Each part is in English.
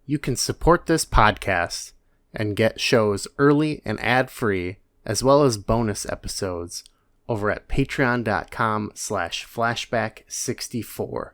You can support this podcast and get shows early and ad-free, as well as bonus episodes over at patreon.com/flashback64.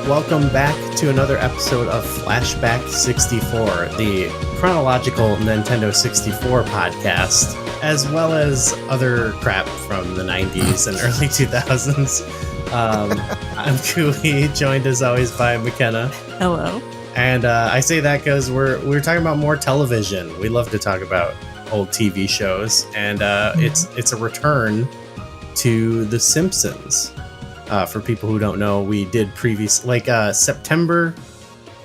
Welcome back to another episode of Flashback 64, the chronological Nintendo 64 podcast, as well as other crap from the 90s and early 2000s. I'm Cooey, joined as always by McKenna. Hello. And I say that because we're talking about more television. We love to talk about old TV shows, and it's a return to The Simpsons. For people who don't know, we did September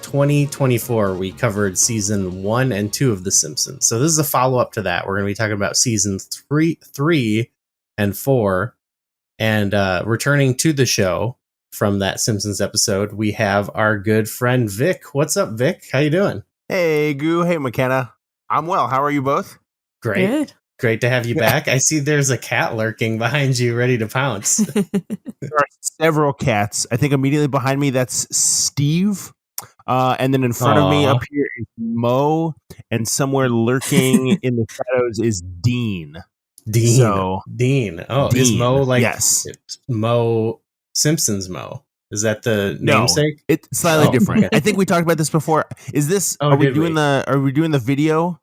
2024, we covered season 1 and 2 of The Simpsons. So this is a follow-up to that. We're going to be talking about season 3 and 4. And returning to the show from that Simpsons episode, we have our good friend Vic. What's up, Vic? How you doing? Hey, Goo. Hey, McKenna. I'm well. How are you both? Great. Good. Great to have you back. I see there's a cat lurking behind you, ready to pounce. There are several cats. I think immediately behind me, that's Steve. And then in front of me up here is Mo. And somewhere lurking in the shadows is Dean. Dean. Oh, Dean. Is Mo like yes. Mo Simpsons Mo? Is that the namesake? It's slightly different. I think we talked about this before. Is this are we doing the video?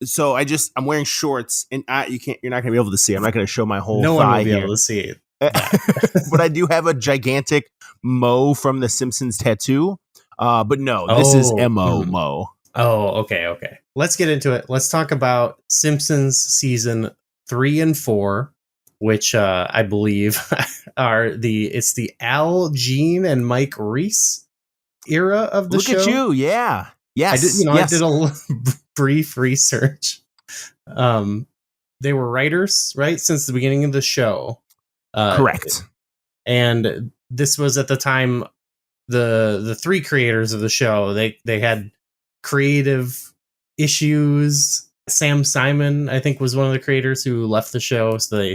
So I'm wearing shorts, and you're not gonna be able to see. I'm not gonna show my whole no thigh one will be here. able to see it. But I do have a gigantic Mo from the Simpsons tattoo. But no, this is Mo Mo. Oh, okay. Let's get into it. Let's talk about Simpsons season 3 and 4, which I believe are it's the Al, Gene, and Mike Reese era of the show. Look at you, yeah. Yes, I did a brief research. They were writers, right, since the beginning of the show. Correct. And this was at the time the three creators of the show. They had creative issues. Sam Simon, I think, was one of the creators who left the show. So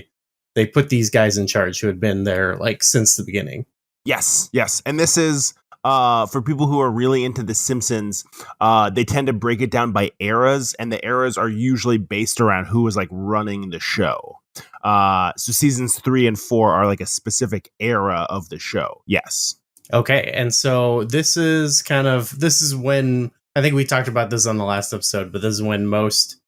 they put these guys in charge who had been there since the beginning. Yes. And this is for people who are really into The Simpsons, they tend to break it down by eras, and the eras are usually based around who was running the show. So seasons 3 and 4 are a specific era of the show. Yes. Okay. And so this is when, I think we talked about this on the last episode, but this is when most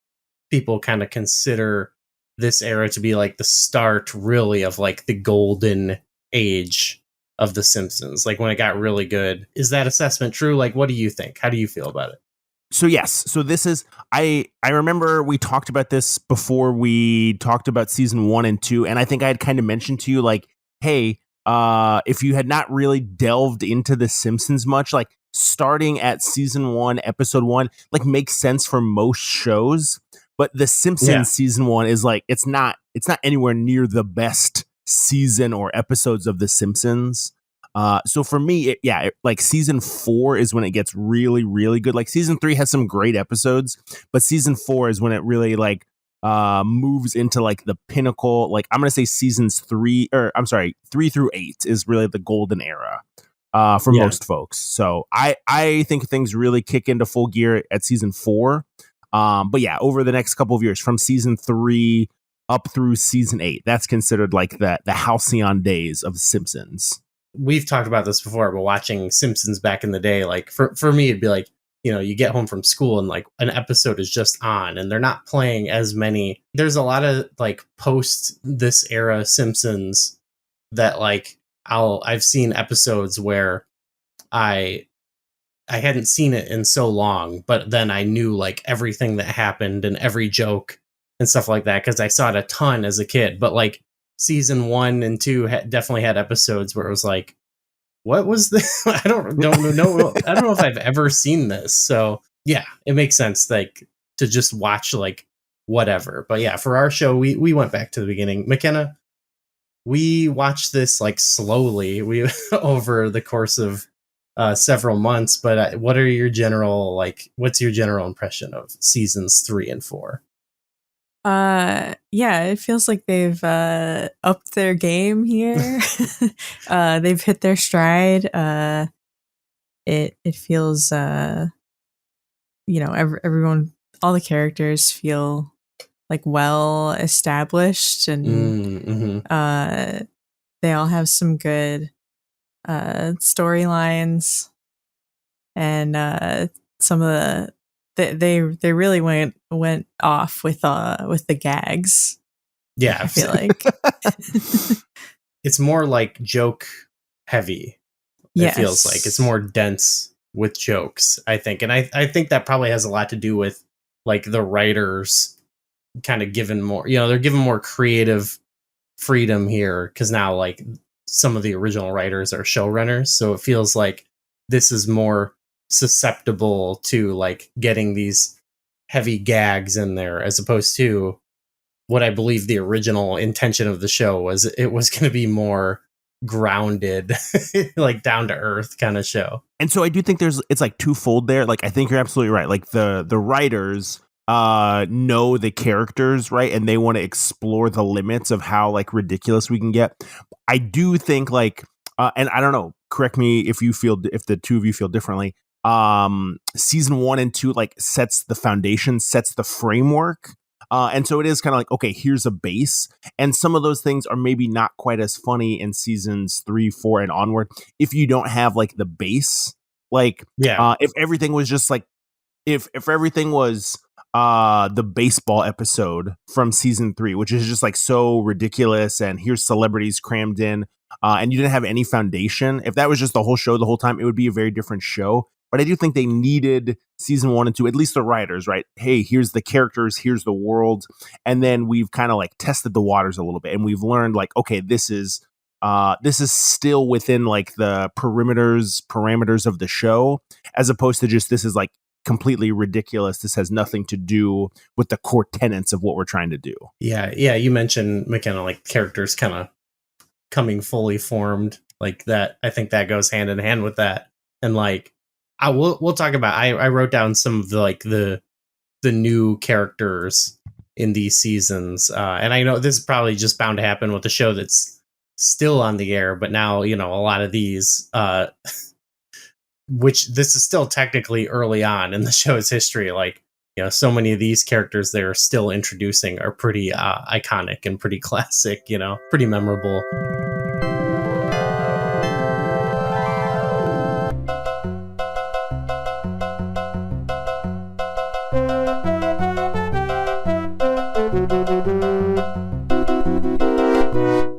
people kind of consider this era to be the start really of the golden age of The Simpsons, when it got really good. Is that assessment true? What do you think? How do you feel about it? So yes, so this is, I remember we talked about this before we talked about season 1 and 2, and I think I had kind of mentioned to you, hey, if you had not really delved into The Simpsons much, starting at season 1, episode 1, makes sense for most shows, but The Simpsons season 1 is it's not anywhere near the best season or episodes of The Simpsons. So for me, season 4 is when it gets really, really good. Season 3 has some great episodes, but season 4 is when it really moves into the pinnacle. I'm gonna say seasons 3 through 8 is really the golden era for most folks. So I think things really kick into full gear at season 4. But yeah, over the next couple of years, from season 3 up through season 8, that's considered the halcyon days of The Simpsons. We've talked about this before, but watching Simpsons back in the day, for me, it'd be you get home from school and an episode is just on and they're not playing as many. There's a lot of post this era Simpsons that I've seen episodes where I hadn't seen it in so long, but then I knew everything that happened and every joke and stuff like that because I saw it a ton as a kid. But like season 1 and 2 definitely had episodes where it was like, what was this? I don't know. I don't know if I've ever seen this. So yeah, it makes sense like to just watch like whatever. But yeah, for our show, we went back to the beginning. McKenna, we watched this like slowly. We over the course of several months. But what are your general what's your general impression of seasons 3 and 4? Yeah, it feels like they've upped their game here. They've hit their stride. It feels everyone, all the characters feel like well established, and they all have some good storylines, and some of they really went off with the gags. Yeah, I feel like it's more like joke heavy. Yes. It feels like it's more dense with jokes, I think. And I think that probably has a lot to do with like the writers kind of given more, they're given more creative freedom here because now like some of the original writers are showrunners. So it feels like this is more susceptible to like getting these heavy gags in there as opposed to what I believe the original intention of the show was. It was going to be more grounded, like down to earth kind of show. And so I do think it's like twofold there. Like I think you're absolutely right. Like the writers know the characters, right? And they want to explore the limits of how like ridiculous we can get. I do think like and I don't know, correct me if the two of you feel differently. Season 1 and 2 like sets the foundation, sets the framework. And so it is kind of like, okay, here's a base. And some of those things are maybe not quite as funny in seasons 3, 4 and onward if you don't have like the base. Like, if everything was just like, if everything was the baseball episode from season 3, which is just like so ridiculous, and here's celebrities crammed in, and you didn't have any foundation. If that was just the whole show the whole time, it would be a very different show. But I do think they needed season 1 and 2, at least the writers, right? Hey, here's the characters, here's the world. And then we've kind of like tested the waters a little bit. And we've learned like, okay, this is still within like the parameters of the show, as opposed to just this is like completely ridiculous. This has nothing to do with the core tenets of what we're trying to do. Yeah. You mentioned, McKenna, like characters kind of coming fully formed like that. I think that goes hand in hand with that. And like, we'll talk about. I wrote down some of the new characters in these seasons, and I know this is probably just bound to happen with the show that's still on the air. But now a lot of these, which this is still technically early on in the show's history, like so many of these characters they're still introducing are pretty iconic and pretty classic. Pretty memorable.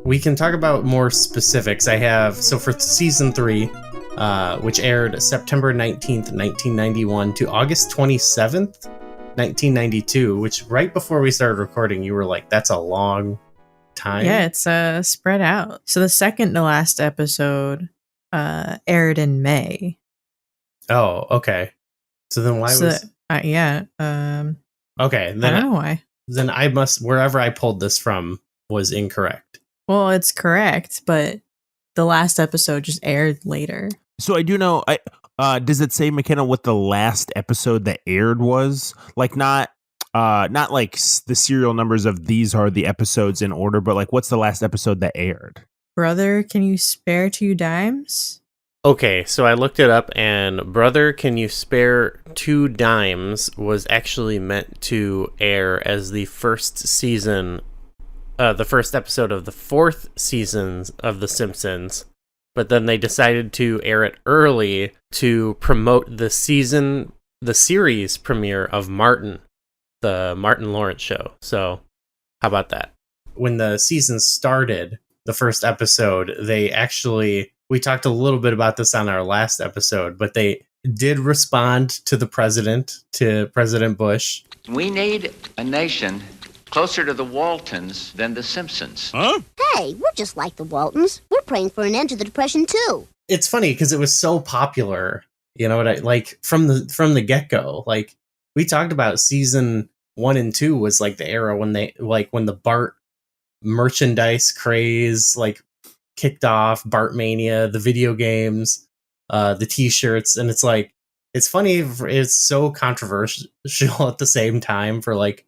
We can talk about more specifics. I have, so for season 3, which aired September 19th, 1991 to August 27th, 1992, which right before we started recording, you were like, that's a long time. Yeah, it's spread out. So the second to last episode aired in May. Oh, okay. So then why was... yeah. Okay, then I don't know why. Then I must, wherever I pulled this from was incorrect. Well, it's correct, but the last episode just aired later. So I do know. Does it say, McKenna, what the last episode that aired was? Like not like the serial numbers of these are the episodes in order, but like what's the last episode that aired? Brother, Can You Spare 2 Dimes? Okay, so I looked it up, and Brother, Can You Spare 2 Dimes was actually meant to air as the first season. The first episode of the 4th season of The Simpsons, but then they decided to air it early to promote the series premiere of Martin, the Martin Lawrence show. So, how about that? When the season started, the first episode, we talked a little bit about this on our last episode, but they did respond to to President Bush. We need a nation Closer to the Waltons than the Simpsons. Huh? Hey, we're just like the Waltons. We're praying for an end to the Depression, too. It's funny because it was so popular, you know what I like from the get-go. Like we talked about season 1 and 2 was like the era when when the Bart merchandise craze like kicked off, Bart Mania, the video games, the t-shirts, and it's like it's funny, it's so controversial at the same time for like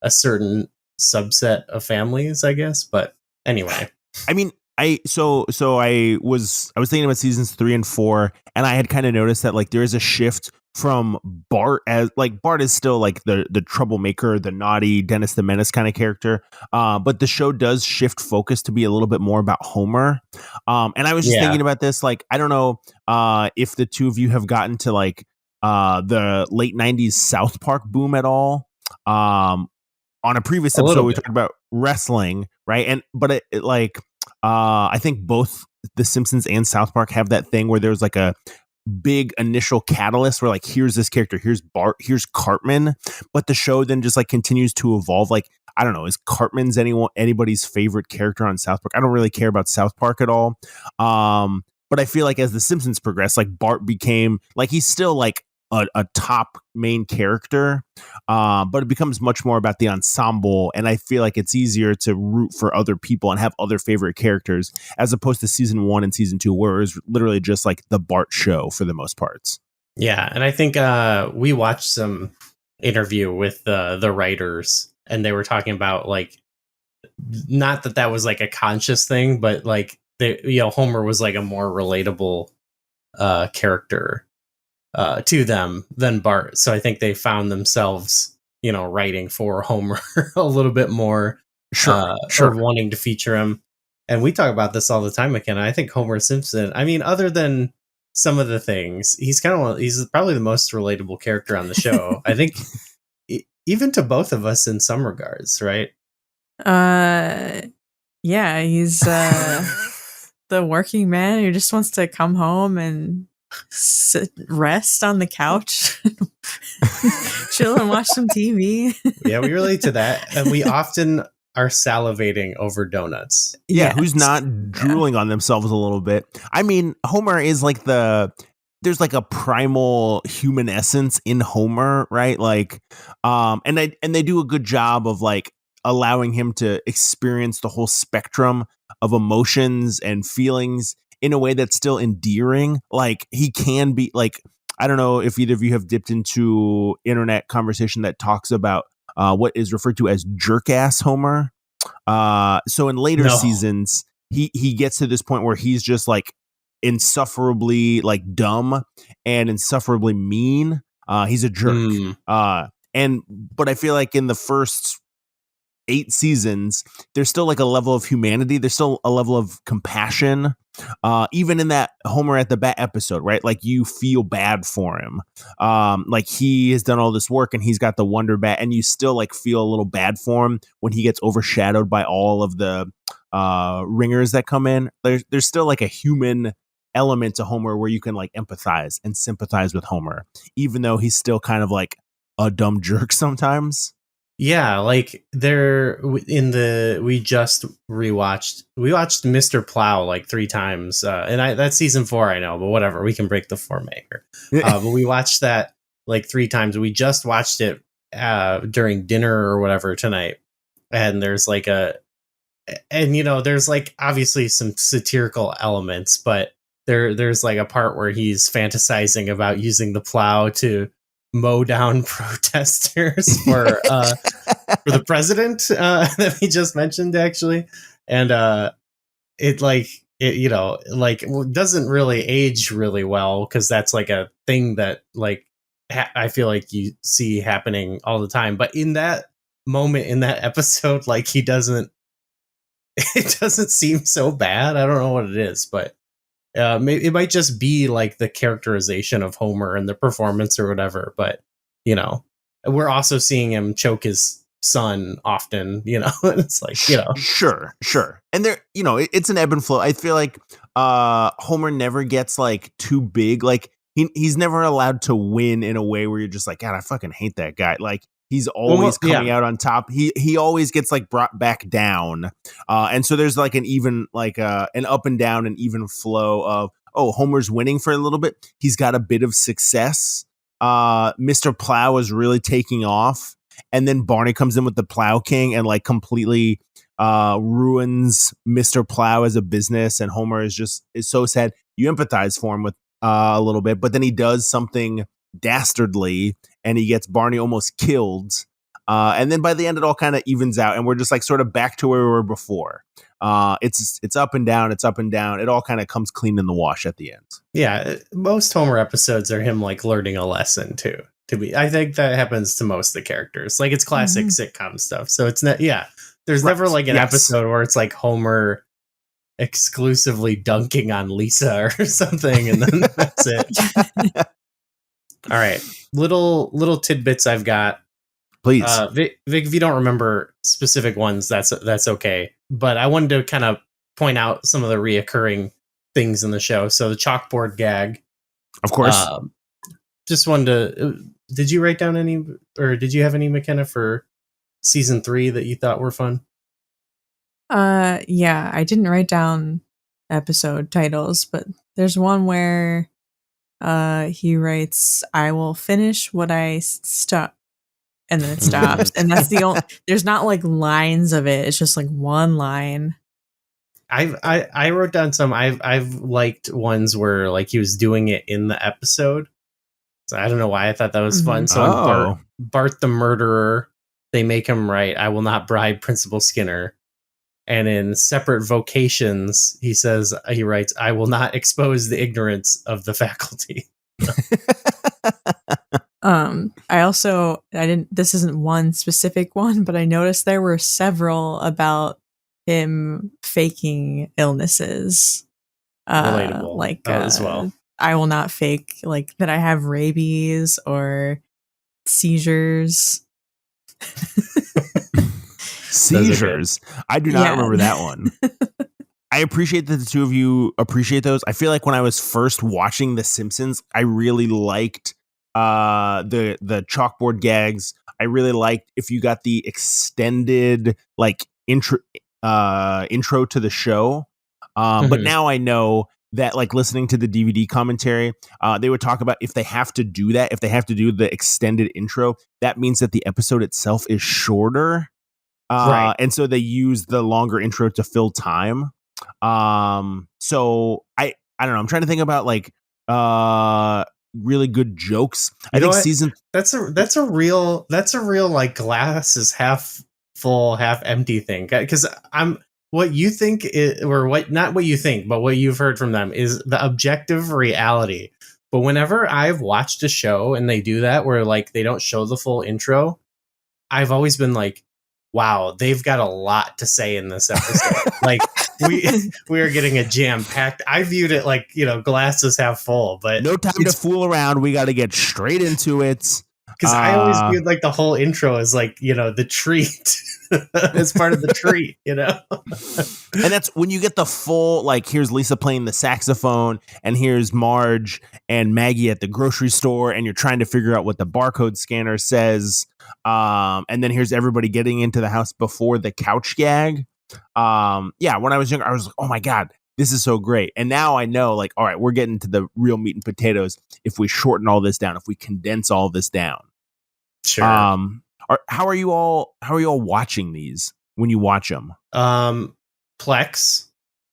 a certain subset of families, I guess. But anyway, I mean, I was thinking about seasons 3 and 4, and I had kind of noticed that like there is a shift from Bart, as like Bart is still like the troublemaker, the naughty Dennis the Menace kind of character, but the show does shift focus to be a little bit more about Homer. And I was just thinking about this, like I don't know if the two of you have gotten to like the late 90s South Park boom at all. On a previous episode we talked about wrestling, right? But it like I think both The Simpsons and South Park have that thing where there's like a big initial catalyst where like here's this character, here's Bart, here's Cartman, but the show then just like continues to evolve. Like I don't know, is Cartman's anybody's favorite character on South Park? I don't really care about South Park at all, but I feel like as The Simpsons progressed, like Bart became like he's still like a top main character, but it becomes much more about the ensemble, and I feel like it's easier to root for other people and have other favorite characters as opposed to season 1 and season 2 where it was literally just like the Bart show for the most parts. Yeah, and I think we watched some interview with the writers, and they were talking about like not that was like a conscious thing, but like Homer was like a more relatable character to them than Bart. So I think they found themselves, writing for Homer a little bit more, sure, wanting to feature him. And we talk about this all the time, McKenna. I think Homer Simpson, I mean, other than some of the things, he's probably the most relatable character on the show. I think even to both of us in some regards, right? Yeah, he's the working man who just wants to come home and rest on the couch, chill and watch some TV. Yeah, we relate to that, and we often are salivating over donuts. Yeah, yes. Who's not drooling on themselves a little bit? I mean, Homer is like there's like a primal human essence in Homer, right? Like, and they do a good job of like allowing him to experience the whole spectrum of emotions and feelings in a way that's still endearing. Like he can be like, I don't know if either of you have dipped into internet conversation that talks about what is referred to as jerk-ass Homer. So in later seasons, he gets to this point where he's just like insufferably like dumb and insufferably mean. He's a jerk. But I feel like in the first 8 seasons, there's still like a level of humanity. There's still a level of compassion. Even in that Homer at the Bat episode, right? Like you feel bad for him. Like he has done all this work and he's got the Wonder Bat, and you still like feel a little bad for him when he gets overshadowed by all of the ringers that come in. There's still like a human element to Homer where you can like empathize and sympathize with Homer, even though he's still kind of like a dumb jerk sometimes. Yeah, like we just watched Mr. Plow like 3 times, and that's season 4, I know, but whatever, we can break the formaker. But we watched that like 3 times. We just watched it during dinner or whatever tonight, and there's like there's like obviously some satirical elements, but there's like a part where he's fantasizing about using the plow to mow down protesters for the president that we just mentioned, actually. And it doesn't really age really well, because that's like a thing that like I feel like you see happening all the time. But in that moment, in that episode, like it doesn't seem so bad. I don't know what it is, but maybe it might just be like the characterization of Homer and the performance or whatever. But, we're also seeing him choke his son often, it's like, Sure. And there, it's an ebb and flow. I feel like Homer never gets like too big. Like he's never allowed to win in a way where you're just like, God, I fucking hate that guy. Like He's always Well, coming out on top. He always gets like brought back down. And so there's like an even like an up and down and even flow of, oh, Homer's winning for a little bit. He's got a bit of success. Mr. Plow is really taking off. And then Barney comes in with the Plow King and like completely ruins Mr. Plow as a business. And Homer is so sad. You empathize for him with a little bit, but then he does something dastardly and he gets Barney almost killed. And then by the end, it all kind of evens out and we're just like sort of back to where we were before. It's up and down. It's up and down. It all kind of comes clean in the wash at the end. Yeah. Most Homer episodes are him like learning a lesson too. I think that happens to most of the characters. Like it's classic sitcom stuff. So it's not, there's never like an episode where it's like Homer exclusively dunking on Lisa or something. And then that's it. All right. Little tidbits I've got. Please. Vic, if you don't remember specific ones, that's okay. But I wanted to kind of point out some of the reoccurring things in the show. So the chalkboard gag. Of course. Just wanted to... Did you write down any... Or did you have any, McKenna, for season 3 that you thought were fun? Yeah, I didn't write down episode titles, but there's one where he writes, "I will finish what I stop," and then it stops. And that's the only, there's not like lines of it. It's just like one line. I wrote down some. I've liked ones where like he was doing it in the episode. So I don't know why I thought that was fun. So Bart the murderer, they make him write, "I will not bribe Principal Skinner." And in Separate Vocations, he writes, "I will not expose the ignorance of the faculty." This isn't one specific one, but I noticed there were several about him faking illnesses. Relatable. Like as well. I will not fake like that I have rabies or seizures. Seizures. I do not remember that one. I appreciate that the two of you appreciate those. I feel like when I was first watching The Simpsons, I really liked the chalkboard gags. I really liked if you got the extended like intro to the show. But now I know that like listening to the DVD commentary, they would talk about if they have to do that, if they have to do the extended intro, that means that the episode itself is shorter. Right. And so they use the longer intro to fill time. So I don't know. I'm trying to think about like really good jokes. I think that's a real like glass is half full, half empty thing. Because what you think is, or what, not what you think, but what you've heard from them is the objective reality. But whenever I've watched a show and they do that, where like they don't show the full intro, I've always been like, wow, they've got a lot to say in this episode. Like we are getting a jam packed. I viewed it like, glasses half full, but no time to fool around. We got to get straight into it. Because I always viewed like the whole intro as like, the treat as part of the treat, And that's when you get the full, like, here's Lisa playing the saxophone and here's Marge and Maggie at the grocery store and you're trying to figure out what the barcode scanner says. And then here's everybody getting into the house before the couch gag. When I was younger, I was like, oh my God, this is so great. And now I know, like, all right, we're getting to the real meat and potatoes if we shorten all this down, if we condense all this down. Sure. How are you all watching these when you watch them? Plex,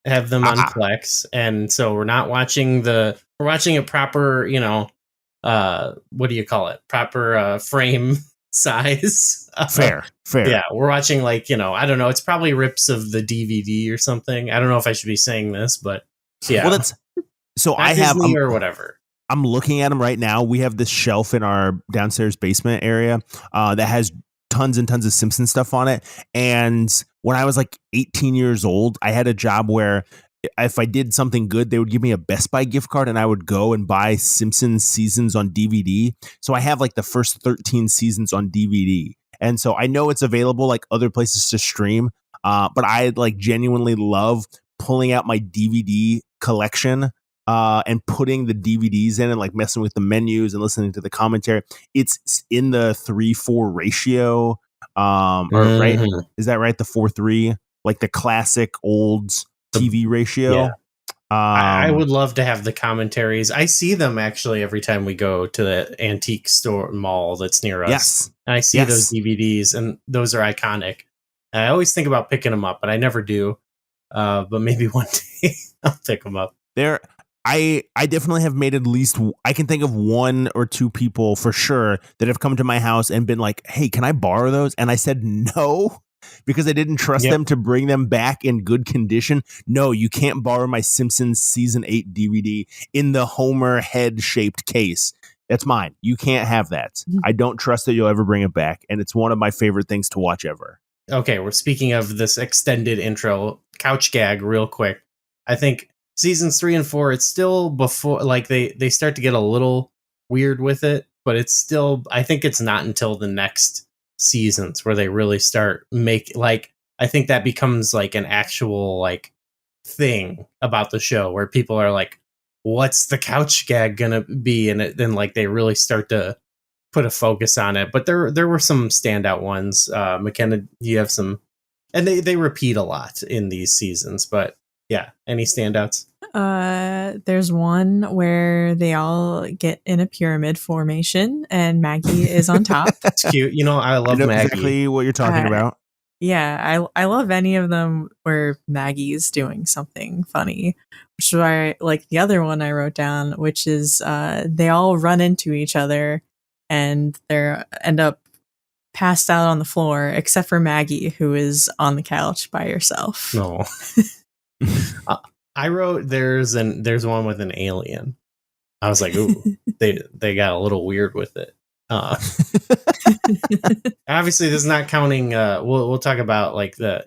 have them on Plex. And so we're watching it proper, what do you call it? Proper frame size. Fair. Yeah, we're watching like, I don't know, it's probably rips of the DVD or something. I don't know if I should be saying this, but yeah. Well, I have Disney or whatever. I'm looking at them right now. We have this shelf in our downstairs basement area that has tons and tons of Simpsons stuff on it. And when I was like 18 years old, I had a job where if I did something good, they would give me a Best Buy gift card and I would go and buy Simpsons seasons on DVD. So I have like the first 13 seasons on DVD. And so I know it's available like other places to stream. But I like genuinely love pulling out my DVD collection and putting the DVDs in and like messing with the menus and listening to the commentary. It's in the 3-4 ratio. Or right? Is that right? The 4:3, like the classic old TV ratio. Yeah. I would love to have the commentaries. I see them actually every time we go to the antique store mall that's near us. Yes. And I see those DVDs, and those are iconic. And I always think about picking them up, but I never do. But maybe one day I'll pick them up. I definitely have made at least, I can think of 1 or 2 people for sure that have come to my house and been like, hey, can I borrow those? And I said no, because I didn't trust them to bring them back in good condition. No, you can't borrow my Simpsons season 8 DVD in the Homer head shaped case. That's mine. You can't have that. I don't trust that you'll ever bring it back. And it's one of my favorite things to watch ever. Okay, we're speaking of this extended intro couch gag real quick. I think seasons 3 and 4, it's still before, like they start to get a little weird with it, but it's still, I think it's not until the next seasons where they really start I think that becomes like an actual like thing about the show where people are like, what's the couch gag gonna be? And then like they really start to put a focus on it. But there were some standout ones. McKenna, you have some, and they repeat a lot in these seasons, but yeah, any standouts? There's one where they all get in a pyramid formation and Maggie is on top. It's cute. I love Maggie. Exactly what you're talking about. Yeah, I love any of them where Maggie's doing something funny, which is why like the other one I wrote down, which is they all run into each other and they end up passed out on the floor, except for Maggie, who is on the couch by herself. No. I wrote there's one with an alien. I was like, ooh, they got a little weird with it. Obviously, this is not counting. We'll talk about like the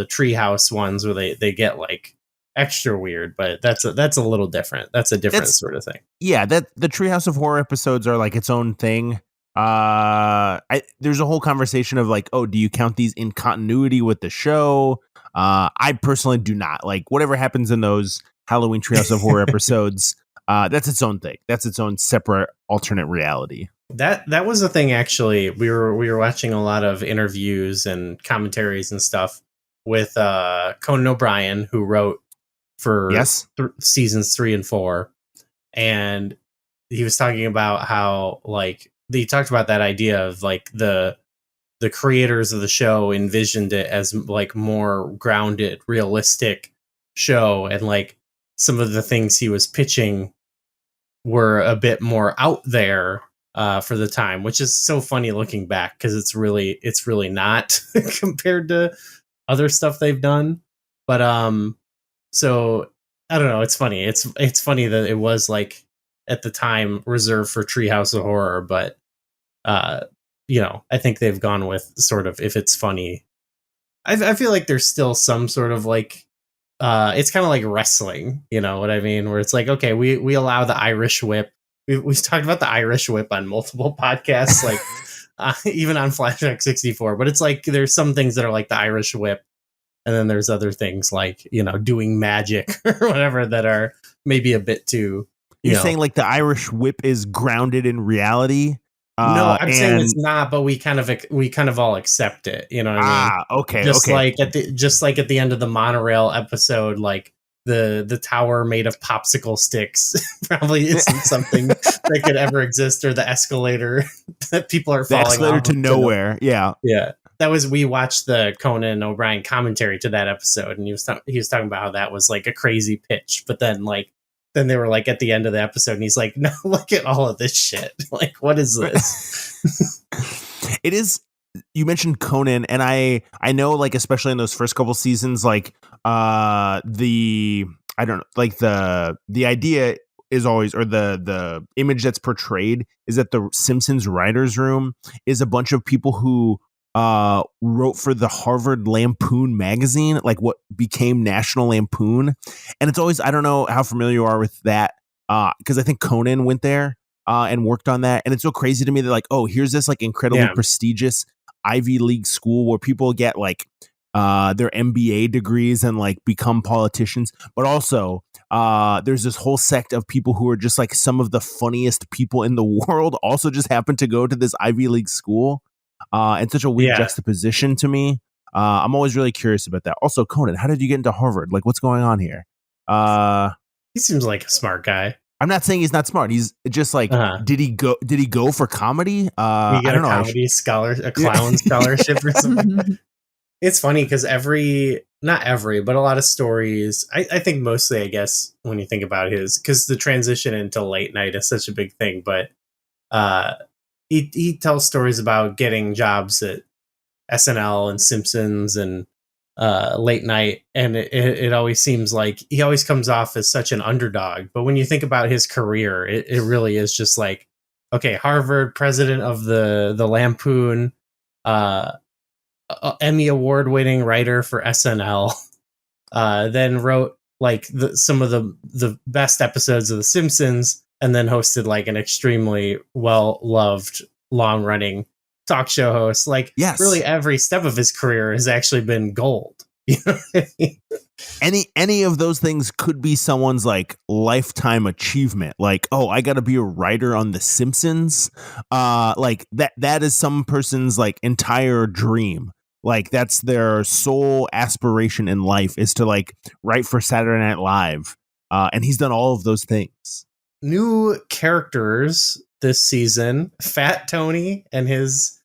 treehouse ones where they get like extra weird, but that's a little different. That's a different sort of thing. Yeah, that the Treehouse of Horror episodes are like its own thing. There's a whole conversation of like, oh, do you count these in continuity with the show? I personally do not. Like whatever happens in those Halloween Treehouse of Horror episodes, that's its own thing. That's its own separate alternate reality. That was the thing. Actually, we were watching a lot of interviews and commentaries and stuff with Conan O'Brien, who wrote for seasons 3 and 4, and he was talking about how like he talked about that idea of like the creators of the show envisioned it as like more grounded, realistic show, and like some of the things he was pitching were a bit more out there for the time, which is so funny looking back because it's really not compared to other stuff they've done. But so I don't know. It's funny. It's funny that it was like at the time reserved for Treehouse of Horror, but I think they've gone with sort of if it's funny. I feel like there's still some sort of like it's kind of like wrestling, you know what I mean? Where it's like, okay, we allow the Irish whip. We've talked about the Irish whip on multiple podcasts, like even on Flashback 64. But it's like there's some things that are like the Irish whip, and then there's other things like doing magic or whatever that are maybe a bit too. You're saying like the Irish whip is grounded in reality? No, I'm saying it's not, but we kind of all accept it. You know what I mean? Okay. Just like at the end of the monorail episode, like the tower made of popsicle sticks probably isn't something that could ever exist, or the escalator that people are falling escalator off to nowhere. Yeah. That was, we watched the Conan O'Brien commentary to that episode, and he was talking about how that was like a crazy pitch, but then they were like at the end of the episode and he's like, no, look at all of this shit. Like, what is this? It is. You mentioned Conan, and I know like, especially in those first couple seasons, like the idea is always, or the image that's portrayed is that the Simpsons writers room is a bunch of people who wrote for the Harvard Lampoon magazine, like what became National Lampoon. And it's always, I don't know how familiar you are with that, because I think Conan went there and worked on that. And it's so crazy to me that like, oh, here's this like incredibly prestigious Ivy League school where people get like their MBA degrees and like become politicians. But also, there's this whole sect of people who are just like some of the funniest people in the world. Also, just happen to go to this Ivy League school, and such a weird juxtaposition to me. I'm always really curious about that. Also, Conan, how did you get into Harvard? Like, what's going on here? He seems like a smart guy. I'm not saying he's not smart. He's just like, did he go for comedy? I don't know. A clown scholarship or something. It's funny because not every, but a lot of stories, I think mostly, I guess, when you think about his, because the transition into late night is such a big thing, but he tells stories about getting jobs at SNL and Simpsons and late night, and it always seems like he always comes off as such an underdog. But when you think about his career, it really is just like, okay, Harvard, president of the Lampoon, Emmy award winning writer for SNL, then wrote like some of the best episodes of The Simpsons, and then hosted like an extremely well loved long running talk show host. Like, really every step of his career has actually been gold. You know what I mean? Any of those things could be someone's like lifetime achievement. Like, oh, I got to be a writer on The Simpsons. Like that is some person's like entire dream. Like that's their sole aspiration in life, is to like write for Saturday Night Live. And he's done all of those things. New characters this season: Fat Tony and his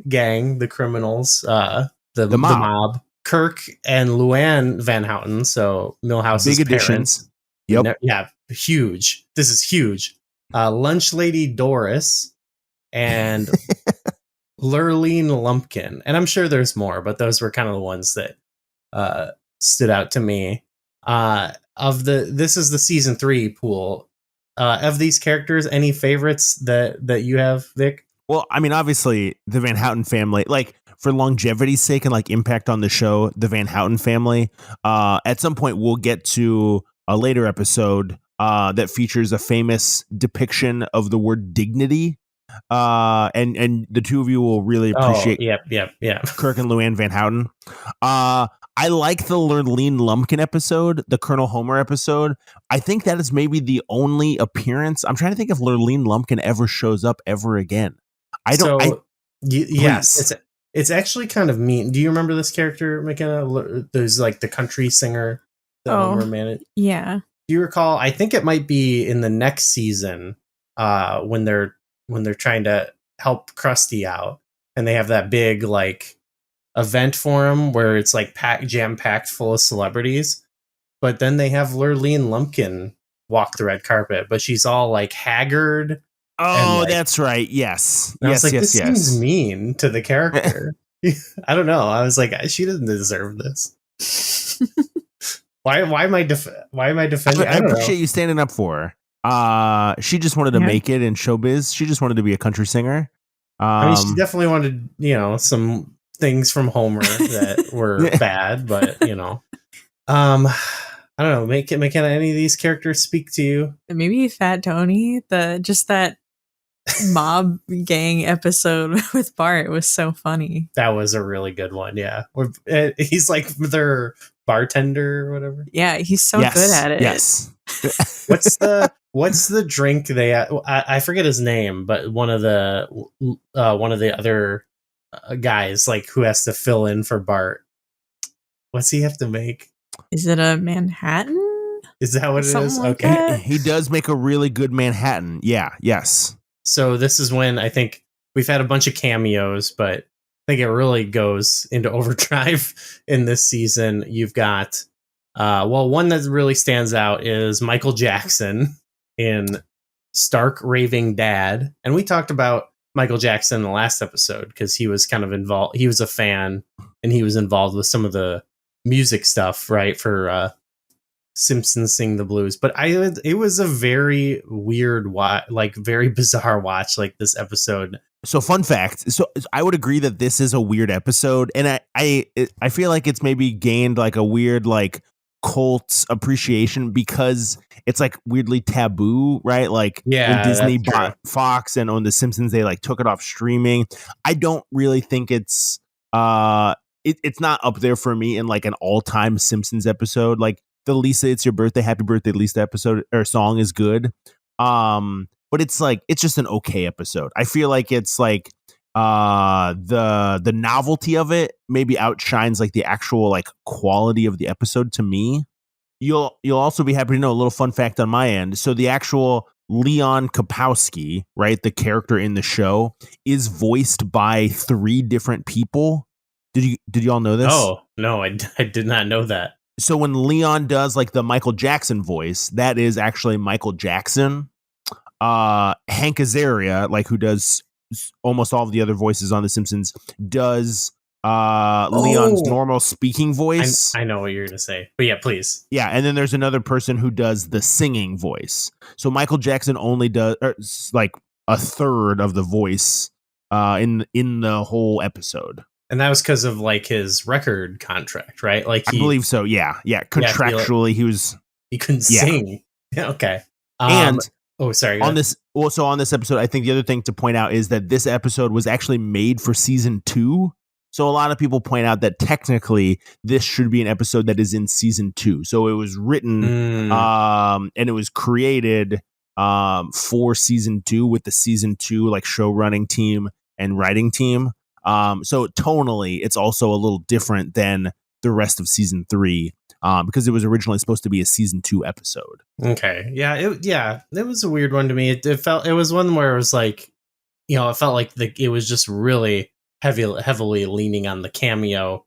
gang, the criminals, the mob. Kirk and Luann Van Houten, so Milhouse's big additions. Parents. Yep. Yeah, huge. This is huge. Lunch Lady Doris and Lurleen Lumpkin. And I'm sure there's more, but those were kind of the ones that stood out to me. This is the season 3 pool. Of these characters, any favorites that you have, Vic? Well, I mean, obviously the Van Houten family, like for longevity's sake and like impact on the show, the Van Houten family. At some point, we'll get to a later episode that features a famous depiction of the word dignity. And the two of you will really appreciate. Yep. Kirk and Luann Van Houten. I like the Lurleen Lumpkin episode, the Colonel Homer episode. I think that is maybe the only appearance. I'm trying to think if Lurleen Lumpkin ever shows up ever again. Yes, it's actually kind of mean. Do you remember this character, McKenna? There's like the country singer that Homer managed. Yeah. Do you recall? I think it might be in the next season when they're trying to help Krusty out, and they have that big like event for him where it's like jam packed full of celebrities. But then they have Lurleen Lumpkin walk the red carpet, but she's all like haggard. Oh, like, that's right. Yes. I was like, this seems mean to the character. I don't know. I was like, she doesn't deserve this. Why am I defending? I appreciate you standing up for her. She just wanted to make it in showbiz. She just wanted to be a country singer. I mean, she definitely wanted, some things from Homer that were bad, but I don't know. McKenna, any of these characters speak to you? Maybe Fat Tony. That mob gang episode with Bart was so funny. That was a really good one. Yeah, he's like their bartender or whatever. Yeah, he's so good at it. Yes. What's the drink they? I forget his name, but one of the other guys like who has to fill in for Bart. What's he have to make? Is it a Manhattan? Is that what it is? Like okay. That? He does make a really good Manhattan. Yeah. Yes. So this is when I think we've had a bunch of cameos, but I think it really goes into overdrive in this season. You've got, one that really stands out is Michael Jackson in Stark Raving Dad. And we talked about Michael Jackson in the last episode because he was kind of involved. He was a fan and he was involved with some of the music stuff, right, for Simpsons Sing the Blues. But it was a very weird very bizarre watch, like this episode. So fun fact. So I would agree that this is a weird episode, and I feel like it's maybe gained like a weird like cult appreciation because it's like weirdly taboo, right? Like when Disney bought Fox and on The Simpsons, they like took it off streaming. I don't really think it's it's not up there for me in like an all-time Simpsons episode. Like the Lisa It's Your Birthday, Happy Birthday Lisa episode or song is good. But it's like it's just an okay episode. I feel like it's like the novelty of it maybe outshines like the actual like quality of the episode to me. You'll also be happy to know a little fun fact on my end. So the actual Leon Kapowski, right, the character in the show, is voiced by 3 different people. Did you all know this? Oh no, I did not know that. So when Leon does like the Michael Jackson voice, that is actually Michael Jackson. Hank Azaria, like who does almost all of the other voices on The Simpsons, does Leon's normal speaking voice. I know what you're gonna say, but yeah, please. Yeah, and then there's another person who does the singing voice. So Michael Jackson only does like a third of the voice in the whole episode. And that was because of like his record contract, right? Like I believe so. Yeah. Contractually, he couldn't sing. Yeah, okay. And sorry. On this episode, I think the other thing to point out is that this episode was actually made for season 2. So a lot of people point out that technically this should be an episode that is in season 2. So it was written and it was created for season 2 with the season 2 like show running team and writing team. So tonally, it's also a little different than the rest of season 3 because it was originally supposed to be a season 2 episode. Okay, it was a weird one to me. It was one where it was like, it felt like it was just really heavily leaning on the cameo,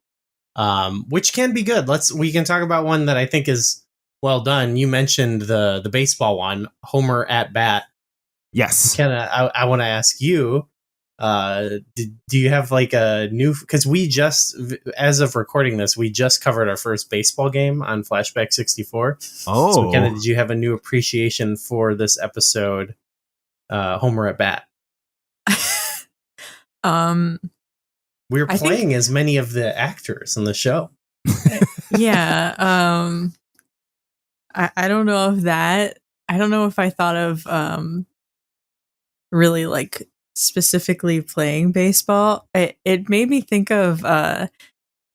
which can be good. We can talk about one that I think is well done. You mentioned the baseball one, Homer at bat. Yes. I want to ask you. Do you have like a new, because we just, as of recording this, we just covered our first baseball game on Flashback 64. So did you have a new appreciation for this episode, Homer at bat? We were playing as many of the actors in the show. Yeah. I don't know if I don't know if I thought of really like specifically playing baseball. It made me think of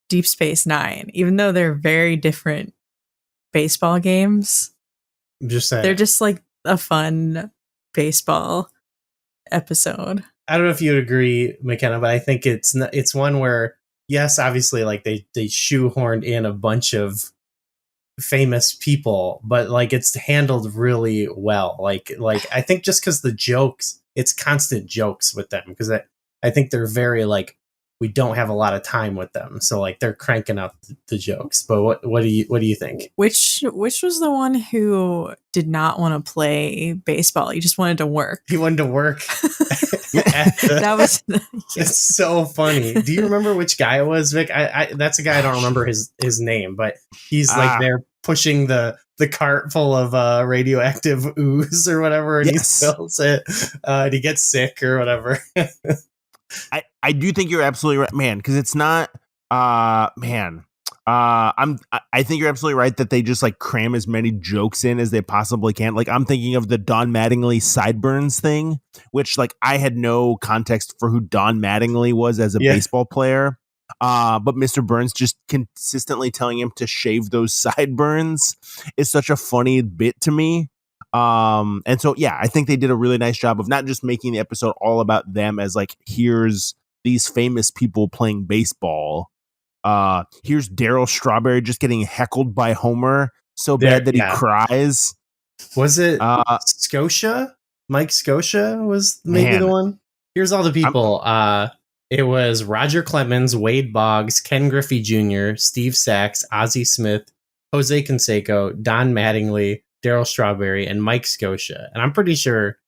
Deep Space Nine, even though they're very different baseball games. I'm just saying. They're just like a fun baseball episode. I don't know if you would agree, McKenna, but I think it's one where, yes, obviously, like they shoehorned in a bunch of famous people, but like it's handled really well. Like I think just because the jokes, it's constant jokes with them, because I think they're very like, we don't have a lot of time with them, so like they're cranking out the jokes. But what do you think? Which was the one who did not want to play baseball? He just wanted to work. He wanted to work. That was It's so funny. Do you remember which guy it was, Vic? That's a guy I don't remember his name, but he's like they're pushing the cart full of radioactive ooze or whatever, and he spills it, and he gets sick or whatever. I do think you're absolutely right, man, because it's not I think you're absolutely right that they just like cram as many jokes in as they possibly can. Like I'm thinking of the Don Mattingly sideburns thing, which like I had no context for who Don Mattingly was as a baseball player. But Mr. Burns just consistently telling him to shave those sideburns is such a funny bit to me. And so, yeah, I think they did a really nice job of not just making the episode all about them as like, here's these famous people playing baseball. Here's Daryl Strawberry just getting heckled by Homer so bad that he cries. Was it Scotia? Mike Scotia was maybe the one. Here's all the people. It was Roger Clemens, Wade Boggs, Ken Griffey Jr., Steve Sachs, Ozzie Smith, Jose Canseco, Don Mattingly, Daryl Strawberry, and Mike Scotia. And I'm pretty sure,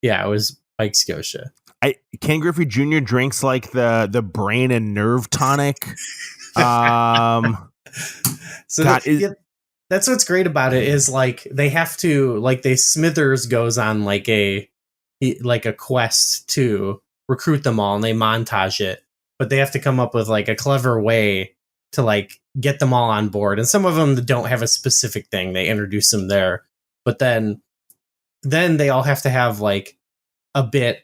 it was Mike Scotia. Ken Griffey Jr. drinks like the brain and nerve tonic. So that's what's great about it is like they have to Smithers goes on like a quest to recruit them all, and they montage it, but they have to come up with like a clever way to like get them all on board. And some of them don't have a specific thing, they introduce them there, but then they all have to have like a bit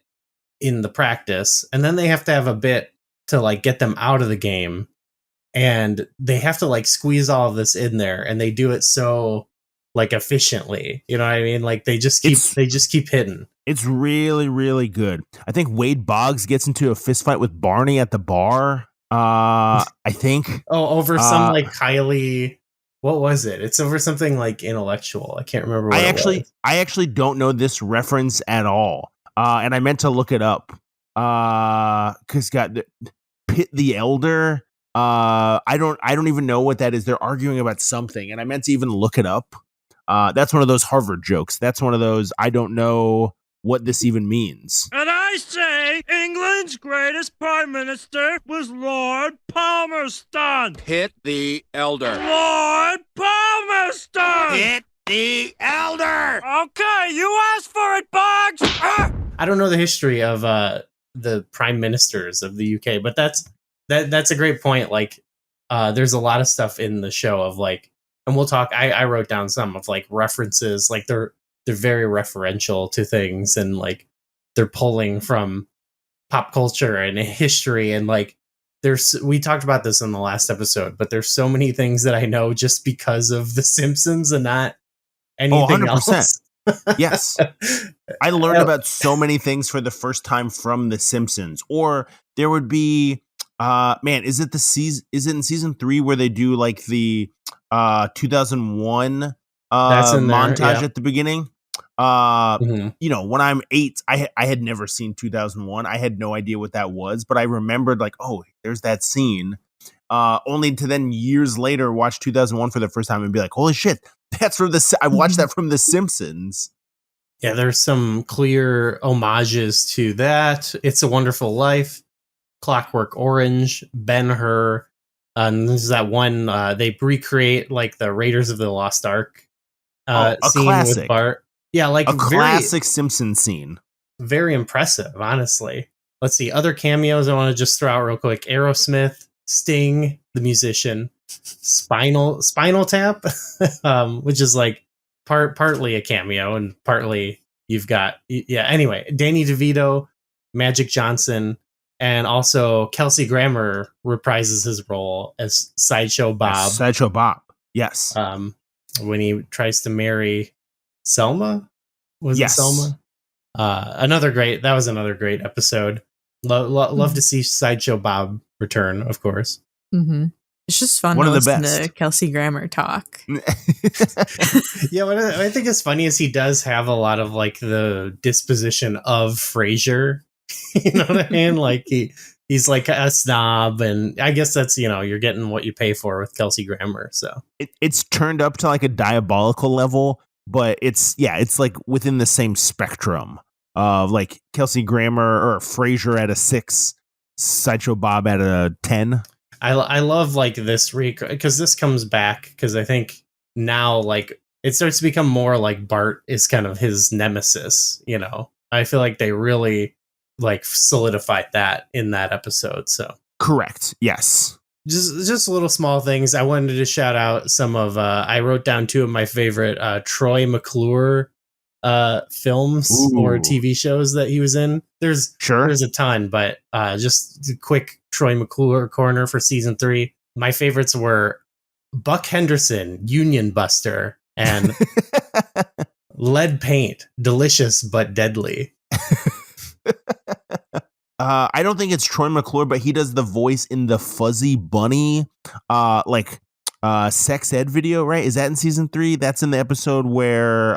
in the practice, and then they have to have a bit to like get them out of the game. and they have to like squeeze all of this in there, and they do it so like efficiently. You know what I mean? Like they just keep hitting. It's really, really good. I think Wade Boggs gets into a fist fight with Barney at the bar. I think. Oh, over some like Kylie. What was it? It's over something like intellectual. I can't remember what I actually don't know this reference at all. And I meant to look it up. Cause Pitt the Elder. I don't even know what that is. They're arguing about something, and I meant to even look it up. That's one of those Harvard jokes. That's one of those I don't know what this even means. And I say England's greatest prime minister was Lord Palmerston. Pitt the Elder. Lord Palmerston! Pitt the Elder! Okay, you asked for it, Boggs! I don't know the history of the prime ministers of the UK, but that's a great point. Like, there's a lot of stuff in the show of like, and we'll talk. I wrote down some of like references, like they're very referential to things, and like they're pulling from pop culture and history, and like we talked about this in the last episode, but there's so many things that I know just because of The Simpsons and not anything else. Yes. I learned about so many things for the first time from The Simpsons. Or there would be is it in season 3 where they do like the 2001 montage at the beginning? You know, when I'm 8, I had never seen 2001. I had no idea what that was, but I remembered like, oh, there's that scene. Only to then years later watch 2001 for the first time and be like, holy shit, that's from I watched that from The Simpsons. Yeah, there's some clear homages to that. It's a Wonderful Life, Clockwork Orange, Ben-Hur. And this is that one they recreate like the Raiders of the Lost Ark a scene classic. with Bart. Yeah, like a classic Simpsons scene. Very impressive, honestly. Let's see. Other cameos I want to just throw out real quick. Aerosmith, Sting, the musician, Spinal Tap, which is like partly a cameo and partly you've got, anyway, Danny DeVito, Magic Johnson, and also Kelsey Grammer reprises his role as Sideshow Bob. Sideshow Bob, yes. When he tries to marry Selma? Was it Selma? That was another great episode. Love to see Sideshow Bob return, of course. Mm-hmm. It's just fun to listen to Kelsey Grammer talk. Yeah, what I think is funny is he does have a lot of like the disposition of Frasier. You know what I mean? Like he's like a snob, and I guess that's, you know, you're getting what you pay for with Kelsey Grammer. So it's turned up to like a diabolical level, but it's like within the same spectrum of like Kelsey Grammer or Frasier at a 6, Sideshow Bob at a 10. I love like this because this comes back because I think now like it starts to become more like Bart is kind of his nemesis. You know, I feel like they really like solidified that in that episode. So correct, yes. Just little small things. I wanted to shout out some of. I wrote down 2 of my favorite Troy McClure films or TV shows that he was in. There's a ton, but just a quick Troy McClure corner for season 3. My favorites were Buck Henderson, Union Buster, and Lead Paint, delicious but deadly. I don't think it's Troy McClure, but he does the voice in the Fuzzy Bunny sex ed video, right? Is that in season 3? That's in the episode where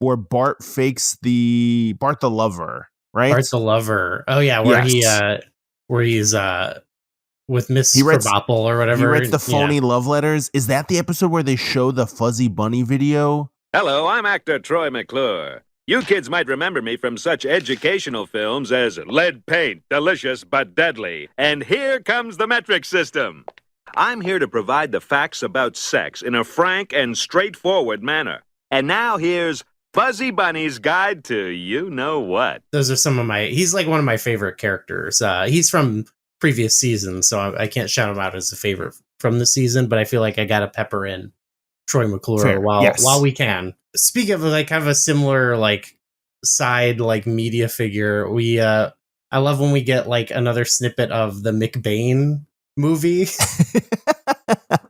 Bart fakes Bart the Lover, right? Bart the Lover. Oh yeah, where he's with Miss Krabappel or whatever. He writes the phony love letters. Is that the episode where they show the Fuzzy Bunny video? Hello, I'm actor Troy McClure. You kids might remember me from such educational films as Lead Paint, delicious but deadly, and Here Comes the Metric System. I'm here to provide the facts about sex in a frank and straightforward manner. And now here's Fuzzy Bunny's Guide to You-Know-What. Those are he's like one of my favorite characters. He's from previous seasons, so I can't shout him out as a favorite from the season, but I feel like I gotta pepper in Troy McClure while we can. Speaking of like kind of a similar like side like media figure, I love when we get like another snippet of the McBain movie.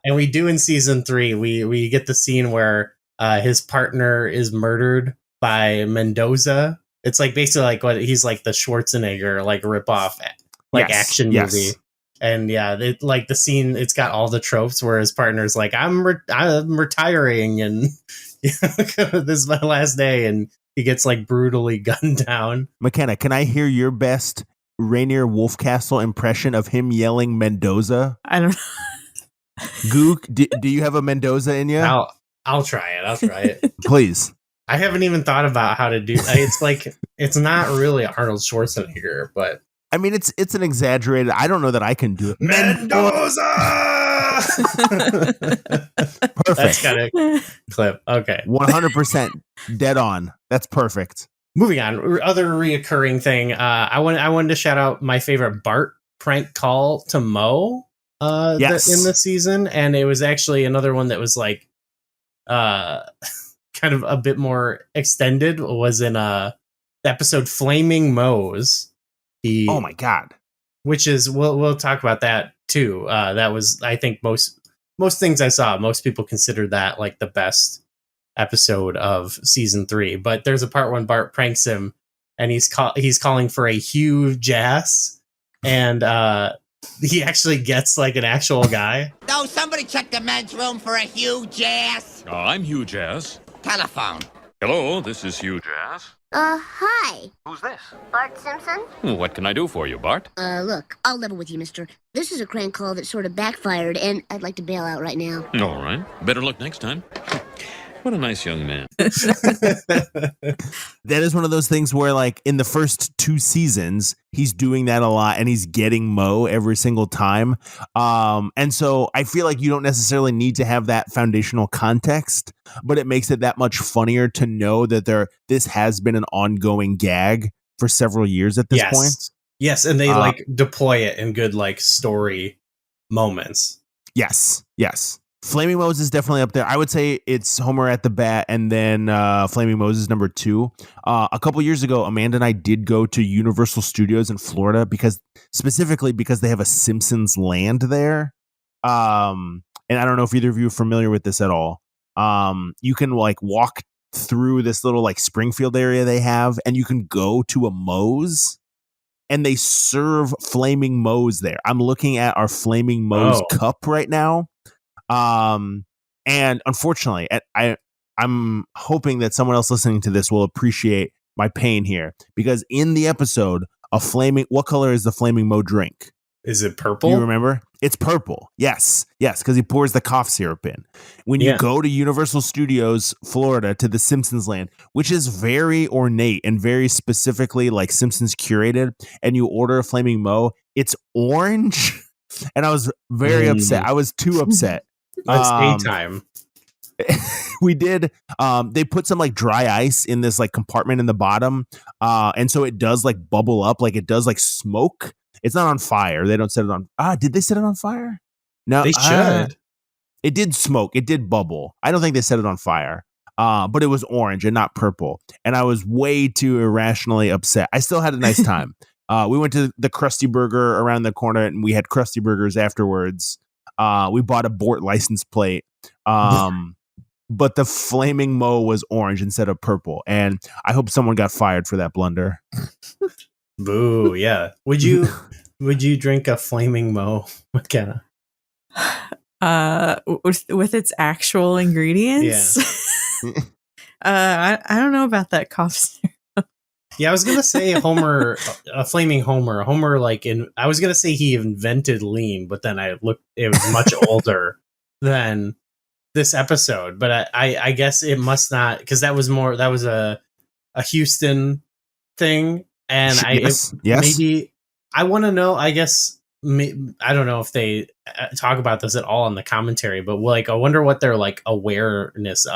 And we do in season 3, we get the scene where his partner is murdered by Mendoza. It's like basically like what he's like the Schwarzenegger like ripoff like action movie. And yeah, like the scene, it's got all the tropes where his partner's like, I'm retiring and this is my last day, and he gets like brutally gunned down. McKenna, can I hear your best Rainier Wolfcastle impression of him yelling Mendoza? I don't know. Gook, do you have a Mendoza in you? I'll try it. Please. I haven't even thought about how to do. It's like it's not really Arnold Schwarzenegger, but I mean it's an exaggerated. I don't know that I can do it. Mendoza. Perfect. That's kind of clip. Okay, 100% dead on. That's perfect. Moving on. Other reoccurring thing. I wanted to shout out my favorite Bart prank call to Moe. Yes. In the season, and it was actually another one that was like kind of a bit more extended. Was in the episode Flaming Moe's. Oh my god! Which is we'll talk about that too. That was, I think, most things I saw, most people consider that like the best episode of season 3. But there's a part when Bart pranks him, and he's calling for a huge ass, and he actually gets like an actual guy. No, somebody check the men's room for a huge ass. I'm Huge Ass. Telephone. Hello, this is Huge Ass. Hi. Who's this? Bart Simpson? What can I do for you, Bart? Look, I'll level with you, mister. This is a crank call that sort of backfired, and I'd like to bail out right now. All right. Better luck next time. What a nice young man. That is one of those things where, like, in the first 2 seasons, he's doing that a lot, and he's getting Moe every single time. And so I feel like you don't necessarily need to have that foundational context, but it makes it that much funnier to know that this has been an ongoing gag for several years at this point. Yes, and they like deploy it in good like story moments. Yes. Flaming Moe's is definitely up there. I would say it's Homer at the Bat, and then Flaming Moe's is number 2. A couple years ago, Amanda and I did go to Universal Studios in Florida specifically because they have a Simpsons land there. And I don't know if either of you are familiar with this at all. You can like walk through this little like Springfield area they have, and you can go to a Moe's, and they serve Flaming Moe's there. I'm looking at our Flaming Moe's cup right now. And unfortunately, I'm hoping that someone else listening to this will appreciate my pain here, because in the episode, what color is the Flaming Moe drink? Is it purple? Do you remember? It's purple. Yes, because he pours the cough syrup in. When you go to Universal Studios, Florida, to the Simpsons land, which is very ornate and very specifically like Simpsons curated, and you order a Flaming Moe, it's orange. And I was very upset. I was too upset. That's A-time. We did. They put some like dry ice in this like compartment in the bottom, and so it does like bubble up, like it does like smoke. It's not on fire. They don't set it on. Did they set it on fire? No, they should. It did smoke. It did bubble. I don't think they set it on fire. But it was orange and not purple, and I was way too irrationally upset. I still had a nice time. We went to the Krusty Burger around the corner, and we had Krusty Burgers afterwards. We bought a Bort license plate. But the Flaming Moe was orange instead of purple. And I hope someone got fired for that blunder. Boo, yeah. Would you drink a Flaming Moe, McKenna? With its actual ingredients? Yeah. I don't know about that cough syrup. Yeah, I was gonna say Homer, a Flaming Homer. Homer, I was gonna say he invented lean, but then I looked. It was much older than this episode. But I guess it must not, because that was a Houston thing, and maybe I want to know. I guess I don't know if they talk about this at all in the commentary, but I wonder what their awareness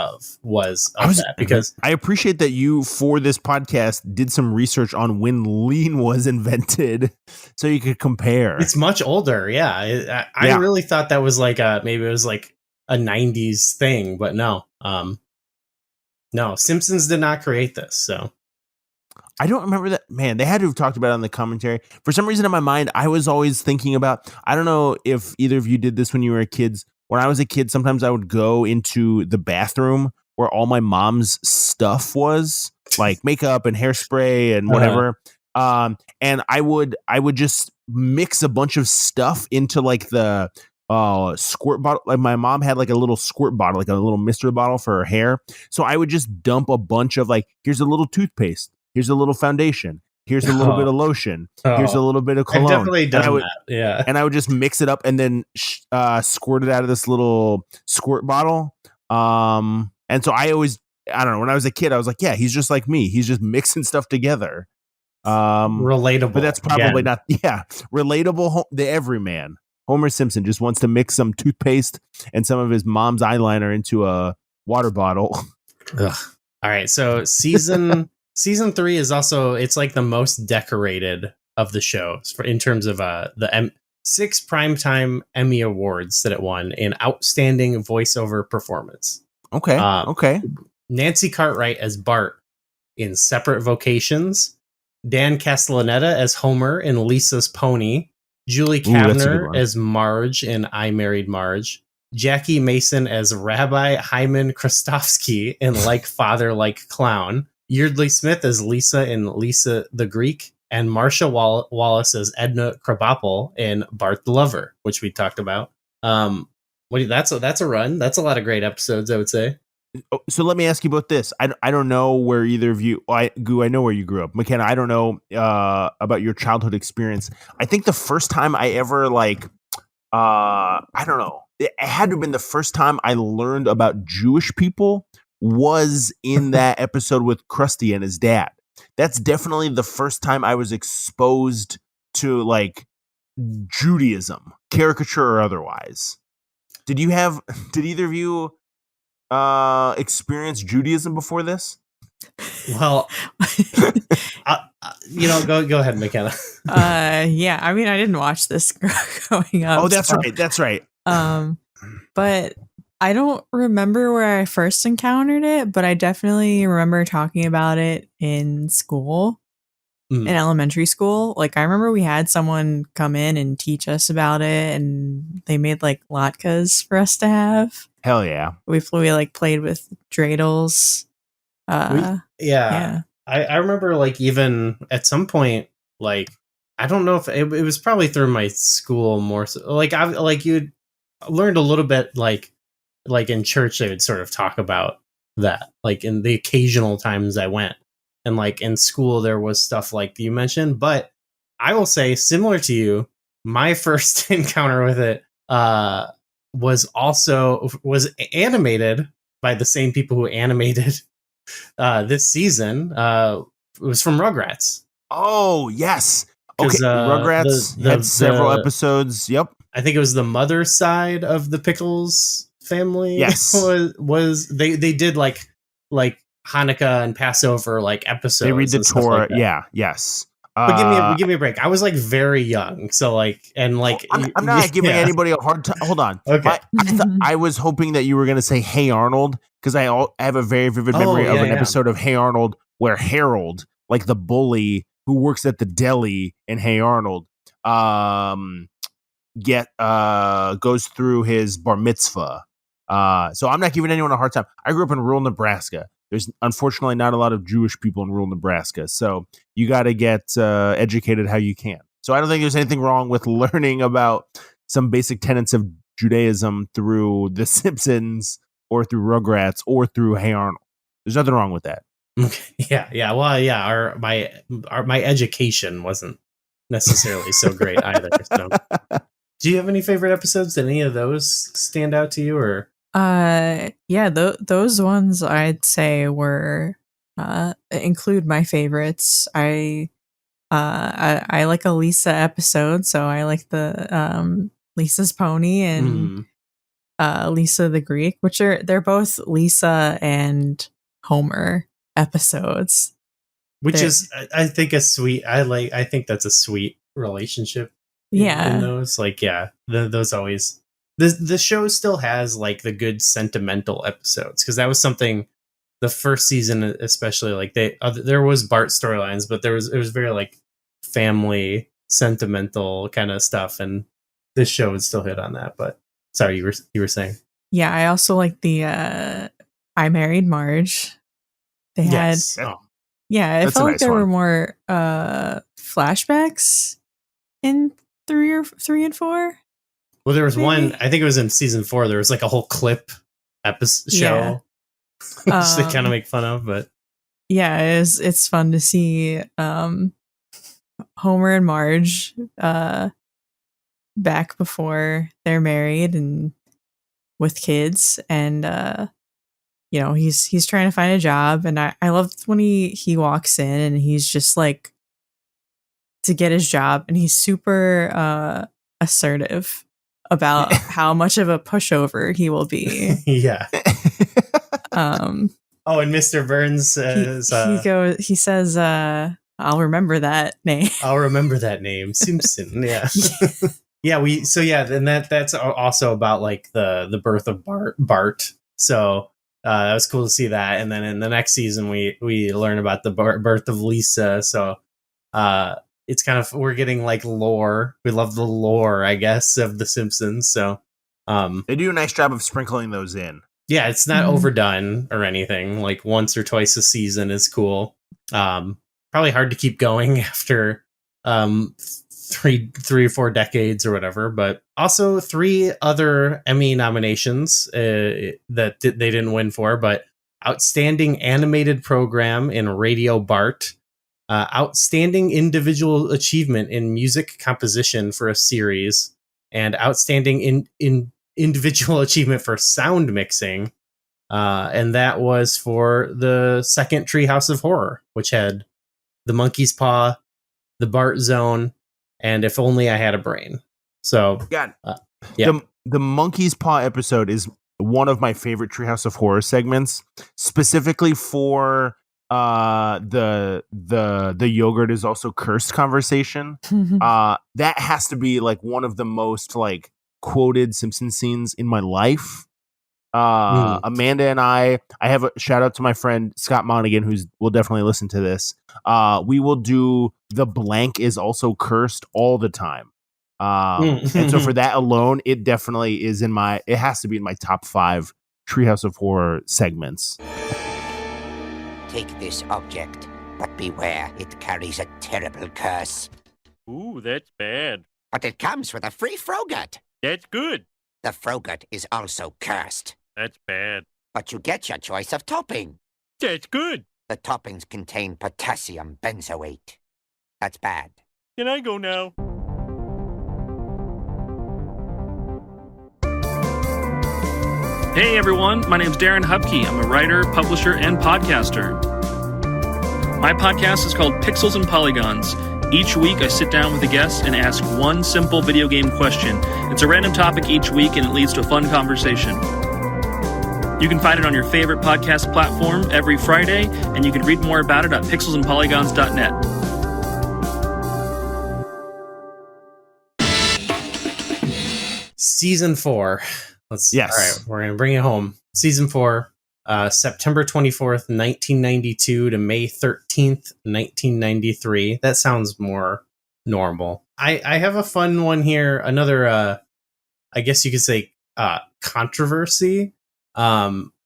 was that, because I appreciate that you, for this podcast, did some research on when lean was invented so you could compare. It's much older. Yeah. I really thought that was maybe it was a 90s thing, but no, Simpsons did not create this. So I don't remember that. Man, they had to have talked about it on the commentary. For some reason in my mind, I was always thinking about, I don't know if either of you did this when you were kids. When I was a kid, sometimes I would go into the bathroom where all my mom's stuff was, like makeup and hairspray and whatever. And I would just mix a bunch of stuff into like the squirt bottle. Like my mom had like a little squirt bottle, like a little mister bottle for her hair. So I would just dump a bunch of like, here's a little toothpaste, here's a little foundation, here's a little bit of lotion, here's a little bit of cologne. I've definitely done that. Yeah. And I would just mix it up and then squirt it out of this little squirt bottle. And so I don't know, when I was a kid, I was like, yeah, he's just like me. He's just mixing stuff together. Relatable. But that's probably not, relatable. The everyman. Homer Simpson just wants to mix some toothpaste and some of his mom's eyeliner into a water bottle. Ugh. All right. So season 3 is also, it's like the most decorated of the shows in terms of the 6 primetime Emmy Awards that it won in outstanding voiceover performance. Okay. Okay. Nancy Cartwright as Bart in Separate Vocations, Dan Castellaneta as Homer in Lisa's Pony, Julie Kavner as Marge in I Married Marge, Jackie Mason as Rabbi Hyman Krostowski in Like Father, Like Clown, Yeardley Smith as Lisa in Lisa the Greek, and Marsha Wallace as Edna Krabappel in Bart the Lover, which we talked about. That's a run. That's a lot of great episodes, I would say. So let me ask you about this. I don't know where either of you, I know where you grew up. McKenna, I don't know about your childhood experience. I think the first time I ever I don't know, it had to have been the first time I learned about Jewish people was in that episode with Krusty and his dad. That's definitely the first time I was exposed to like Judaism, caricature or otherwise. Did either of you experience Judaism before this? Well, go ahead, McKenna. Yeah, I mean, I didn't watch this growing up. Oh, that's right. But I don't remember where I first encountered it, but I definitely remember talking about it in school, in elementary school. Like, I remember we had someone come in and teach us about it, and they made like latkes for us to have. Hell yeah. We like played with dreidels. Yeah. I remember like even at some point, like, I don't know if it was probably through my school more so. Like you'd learned a little bit like in church, they would sort of talk about that, like in the occasional times I went. And like in school, there was stuff like you mentioned, but I will say, similar to you, my first encounter with it was animated by the same people who animated this season. It was from Rugrats. Oh, yes. Okay, Rugrats had several episodes. Yep. I think it was the mother side of the Pickles family. Yes. was they did like Hanukkah and Passover like episodes. They read the Torah. Like yes. But give me a break. I was like very young, so like I'm not giving anybody a hard time. Hold on. Okay. I was hoping that you were going to say Hey Arnold, because I have a very vivid memory of an episode of Hey Arnold where Harold, like the bully who works at the deli in Hey Arnold, goes through his bar mitzvah. So I'm not giving anyone a hard time. I grew up in rural Nebraska. There's unfortunately not a lot of Jewish people in rural Nebraska. So you got to get educated how you can. So I don't think there's anything wrong with learning about some basic tenets of Judaism through The Simpsons or through Rugrats or through Hey Arnold. There's nothing wrong with that. Yeah. Well, yeah. My education wasn't necessarily so great either. So. Do you have any favorite episodes? Did any of those stand out to you, or? Those ones I'd say were include my favorites. I like a Lisa episode, so I like the Lisa's Pony and Lisa the Greek, which they're both Lisa and Homer episodes. Which is, I think, a sweet. I think that's a sweet relationship. Yeah, in those, like, yeah, those always. The show still has like the good sentimental episodes, because that was something the first season, especially, like there was Bart storylines, but it was very like family sentimental kind of stuff, and this show would still hit on that. But sorry, you were saying. Yeah, I also like the I Married Marge. They had yeah, it felt like there were more flashbacks in 3 and 4. Well, there was one, I think it was in season 4, there was like a whole clip episode show which they kind of make fun of, but yeah, it's fun to see Homer and Marge back before they're married and with kids, and you know, he's trying to find a job, and I love when he walks in and he's just like to get his job, and he's super assertive about how much of a pushover he will be. Yeah. And Mr. Burns says he says I'll remember that name. I'll remember that name. Simpson. Yeah. And that's also about like the birth of Bart. So that was cool to see that. And then in the next season we learn about the birth of Lisa. So it's kind of, we're getting like lore. We love the lore, I guess, of the Simpsons. So they do a nice job of sprinkling those in. Yeah, it's not overdone or anything. Like once or twice a season is cool. Probably hard to keep going after 3 or 4 decades or whatever, but also 3 other Emmy nominations that they didn't win for, but Outstanding Animated Program in Radio Bart, Outstanding Individual Achievement in Music Composition for a Series, and Outstanding Individual Achievement for Sound Mixing. And that was for the second Treehouse of Horror, which had The Monkey's Paw, The Bart Zone, and If Only I Had a Brain. So, the Monkey's Paw episode is one of my favorite Treehouse of Horror segments, specifically for the yogurt is also cursed conversation. That has to be like one of the most like quoted Simpson scenes in my life. Amanda and I have a shout out to my friend Scott Monaghan, will definitely listen to this. We will do the blank is also cursed all the time. And so for that alone, it definitely is it has to be in my top 5 Treehouse of Horror segments. Take this object, but beware, it carries a terrible curse. Ooh, that's bad. But it comes with a free Frogut. That's good. The Frogut is also cursed. That's bad. But you get your choice of topping. That's good. The toppings contain potassium benzoate. That's bad. Can I go now? Hey everyone, my name's Darren Hupke. I'm a writer, publisher, and podcaster. My podcast is called Pixels and Polygons. Each week I sit down with a guest and ask one simple video game question. It's a random topic each week and it leads to a fun conversation. You can find it on your favorite podcast platform every Friday, and you can read more about it at pixelsandpolygons.net. Season 4. Yes. All right, we're going to bring it home. Season 4, September 24th, 1992 to May 13th, 1993. That sounds more normal. I have a fun one here. Another, I guess you could say, controversy,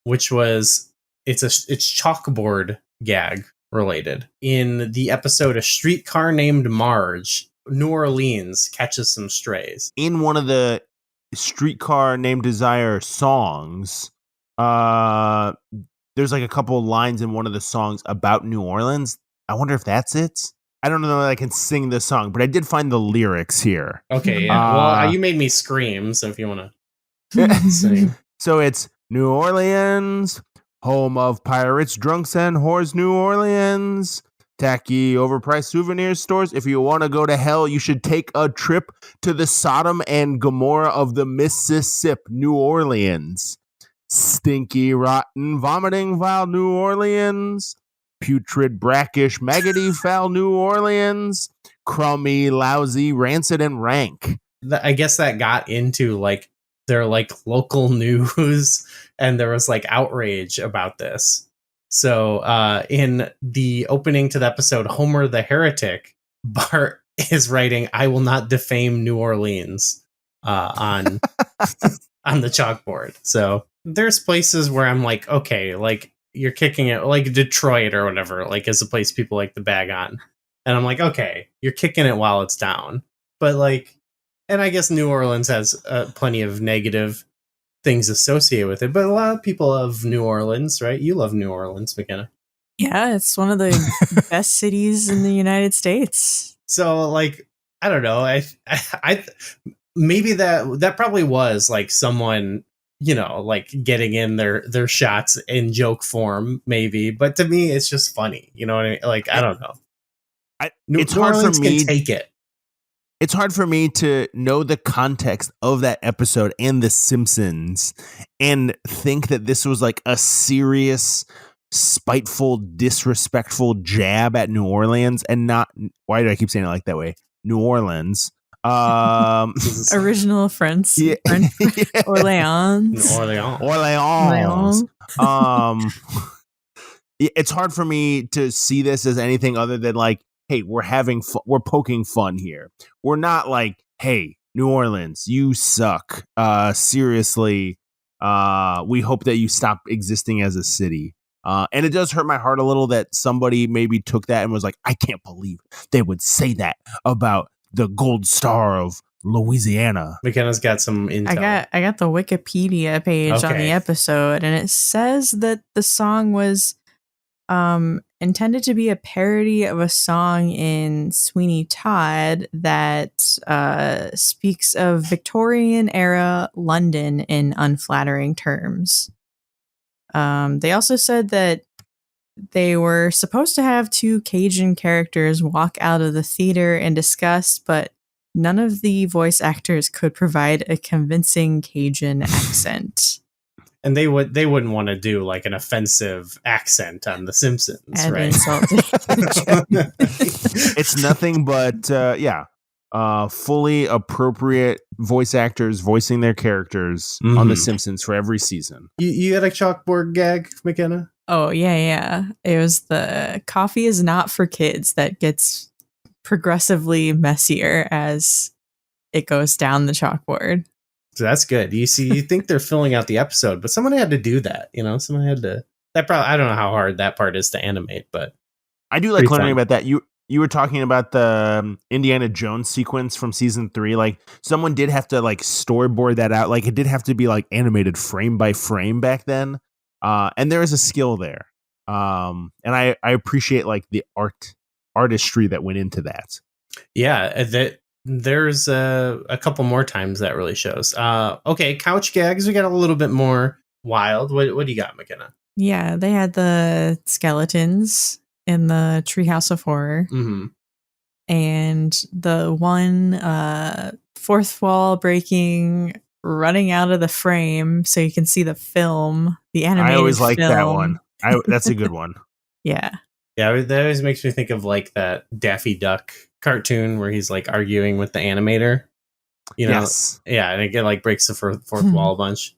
which was it's chalkboard gag related. In the episode A Streetcar Named Marge, New Orleans catches some strays. In one of the Streetcar Named Desire songs, there's like a couple of lines in one of the songs about New Orleans. I wonder if that's it. I don't know that I can sing this song, but I did find the lyrics here. Okay, yeah. Well, you made me scream, so if you want to sing. So it's New Orleans, home of pirates, drunks, and whores, New Orleans. Tacky, overpriced souvenir stores. If you want to go to hell, you should take a trip to the Sodom and Gomorrah of the Mississippi, New Orleans. Stinky, rotten, vomiting, vile New Orleans. Putrid, brackish, maggoty, foul New Orleans. Crummy, lousy, rancid, and rank. I guess that got into like their like local news, and there was like outrage about this. So in the opening to the episode, Homer the Heretic, Bart is writing, "I will not defame New Orleans" on on the chalkboard. So there's places where I'm like, okay, like you're kicking it, like Detroit or whatever, like is a place people like to bag on. And I'm like, okay, you're kicking it while it's down. But like, and I guess New Orleans has plenty of negative things associated with it, but a lot of people love New Orleans, right? You love New Orleans, McKenna. Yeah, it's one of the best cities in the United States. So like, I don't know. I maybe that probably was like someone, you know, like getting in their shots in joke form, maybe. But to me, it's just funny. You know what I mean? Like, I don't know. New Orleans can take it. It's hard for me to know the context of that episode and The Simpsons and think that this was like a serious, spiteful, disrespectful jab at New Orleans and not, why do I keep saying it like that way? New Orleans. Original French. Yeah. Orleans. It's hard for me to see this as anything other than like, hey, we're having we're poking fun here. We're not like, hey, New Orleans, you suck. Seriously, we hope that you stop existing as a city. And it does hurt my heart a little that somebody maybe took that and was like, I can't believe they would say that about the Gold Star of Louisiana. McKenna's got some intel. I got the Wikipedia page on the episode, and it says that the song was intended to be a parody of a song in Sweeney Todd that speaks of Victorian era London in unflattering terms. They also said that they were supposed to have two Cajun characters walk out of the theater and discuss, but none of the voice actors could provide a convincing Cajun accent. And they wouldn't want to do like an offensive accent on The Simpsons, right? It's nothing but fully appropriate voice actors voicing their characters on The Simpsons for every season. You had a chalkboard gag, McKenna? Oh, yeah. It was the coffee is not for kids that gets progressively messier as it goes down the chalkboard. So that's good. You see, you think they're filling out the episode, but someone had to do that. You know, someone had to. That probably, I don't know how hard that part is to animate, but I do like learning about that. You were talking about the Indiana Jones sequence from season 3. Like someone did have to like storyboard that out. Like it did have to be like animated frame by frame back then. And there is a skill there. And I appreciate like the artistry that went into that. Yeah, there's a couple more times that really shows. Okay, couch gags. We got a little bit more wild. What do you got, McKenna? Yeah, they had the skeletons in the Treehouse of Horror. Mm-hmm. And the one fourth wall breaking, running out of the frame so you can see the film, the animated I always like film. that one. That's a good one. Yeah. Yeah, that always makes me think of like that Daffy Duck cartoon where he's like arguing with the animator. You know? Yes. Yeah, and it like breaks the fourth wall a bunch.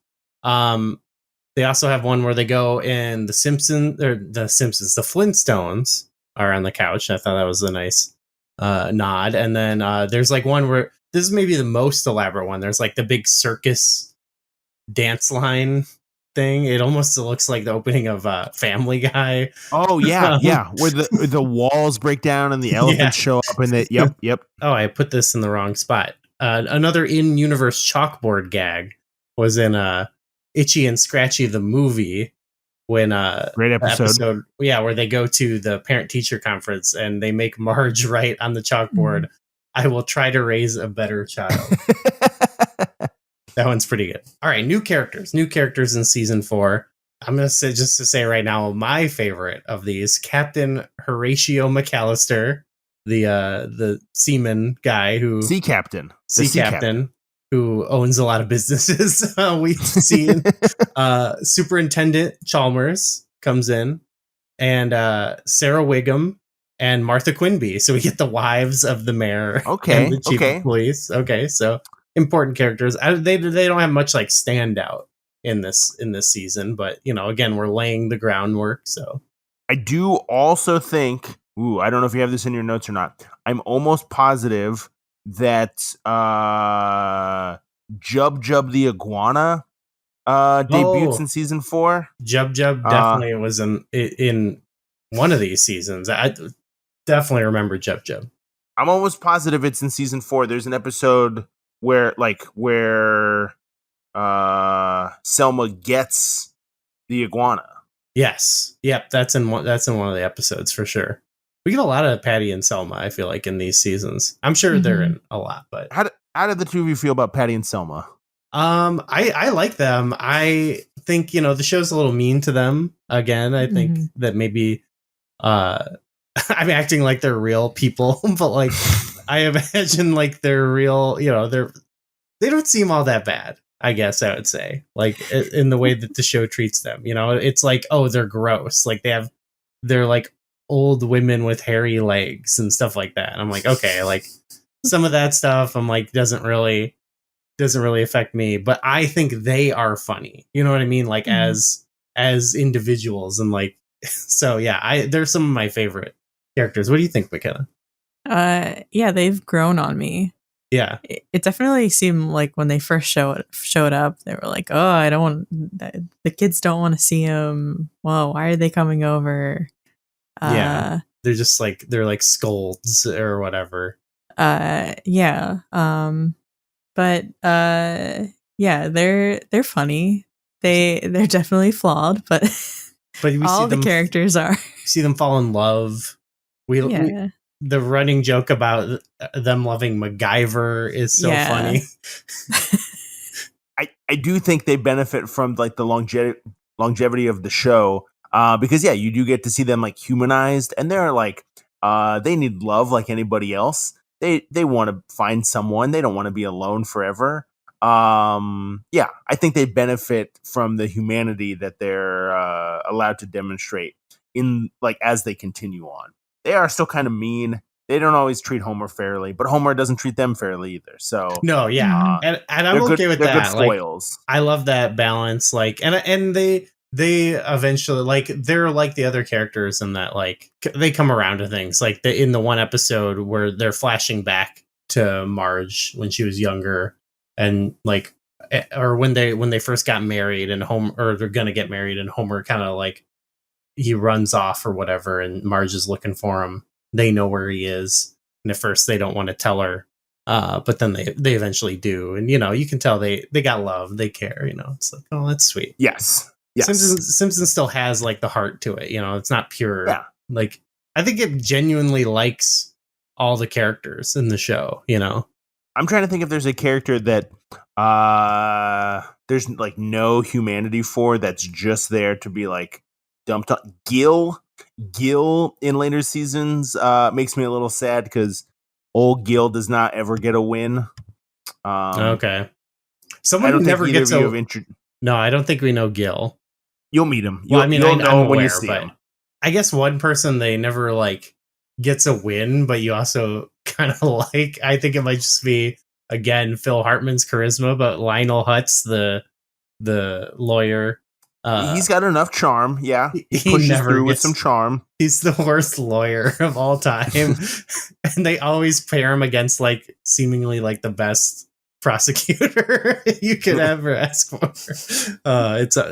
They also have one where they go in the Flintstones are on the couch. I thought that was a nice nod. And then there's like one where this is maybe the most elaborate one. There's like the big circus dance line thing. It almost looks like the opening of Family Guy. Oh yeah, where the walls break down and the elephants show up and yep. Oh, I put this in the wrong spot. Another in-universe chalkboard gag was in Itchy and Scratchy the movie when great episode. Where they go to the parent-teacher conference and they make Marge write on the chalkboard, I will try to raise a better child. That one's pretty good. All right, new characters in season 4. I'm going to say, just to say right now, my favorite of these, Captain Horatio McAllister, the seaman guy who... Sea captain. Who owns a lot of businesses we've seen. Superintendent Chalmers comes in, and Sarah Wiggum and Martha Quimby. So we get the wives of the mayor and the chief of police. Okay, so important characters. They don't have much like standout in this season, but again, we're laying the groundwork. So I do also think, I don't know if you have this in your notes or not. I'm almost positive that Jub the Iguana debuts in season 4. Jub definitely was in one of these seasons. I definitely remember Jub. I'm almost positive it's in season 4. There's an episode where Selma gets the iguana. Yes. Yep. That's in one of the episodes for sure. We get a lot of Patty and Selma, I feel like, in these seasons. I'm sure they're in a lot, but how did the two of you feel about Patty and Selma? I like them. I think, the show's a little mean to them. Again, I think that maybe I'm acting like they're real people, but like I imagine like they're real, they don't seem all that bad, I guess I would say. Like in the way that the show treats them, it's like, oh, they're gross. Like they're like old women with hairy legs and stuff like that. And I'm like, okay, like some of that stuff I'm like doesn't really affect me, but I think they are funny. You know what I mean? Like as individuals, and like so yeah, they're some of my favorite characters. What do you think, McKenna? Yeah, they've grown on me. Yeah, it definitely seemed like when they first showed up, they were like, "Oh, I don't want the kids don't want to see him. Well, why are they coming over?" Yeah, they're just like scolds or whatever. Yeah. But yeah, they're funny. They're definitely flawed, but we all the characters are. See them fall in love. The running joke about them loving MacGyver is so funny. I do think they benefit from like the longevity of the show, because you do get to see them like humanized, and they're like they need love like anybody else. They want to find someone. They don't want to be alone forever. I think they benefit from the humanity that they're allowed to demonstrate in like as they continue on. They are still kind of mean. They don't always treat Homer fairly, but Homer doesn't treat them fairly either. So no, yeah, and I'm okay with that. Good foils. Like, I love that balance. Like, and they eventually, like, they're like the other characters in that, like, they come around to things. Like in the one episode where they're flashing back to Marge when she was younger, and like, or when they first got married, and Homer, or they're gonna get married, and Homer kind of like he runs off or whatever, and Marge is looking for him. They know where he is, and at first they don't want to tell her, but then they eventually do, and you can tell they got love, they care. It's like, oh, that's sweet. Yes. Simpsons still has like the heart to it. It's not pure. Yeah. Like I think it genuinely likes all the characters in the show. I'm trying to think if there's a character that there's like no humanity for, that's just there to be like dumped on. Gil in later seasons makes me a little sad because old Gil does not ever get a win. Okay. Someone who never gets a... No, I don't think we know Gil. You'll meet him. Well, you'll know when you see him. I guess one person they never like gets a win, but you also kind of like. I think it might just be, again, Phil Hartman's charisma, but Lionel Hutz, the lawyer. He's got enough charm. Yeah, he pushes through with some charm. He's the worst lawyer of all time, and they always pair him against like seemingly like the best prosecutor you could ever ask for.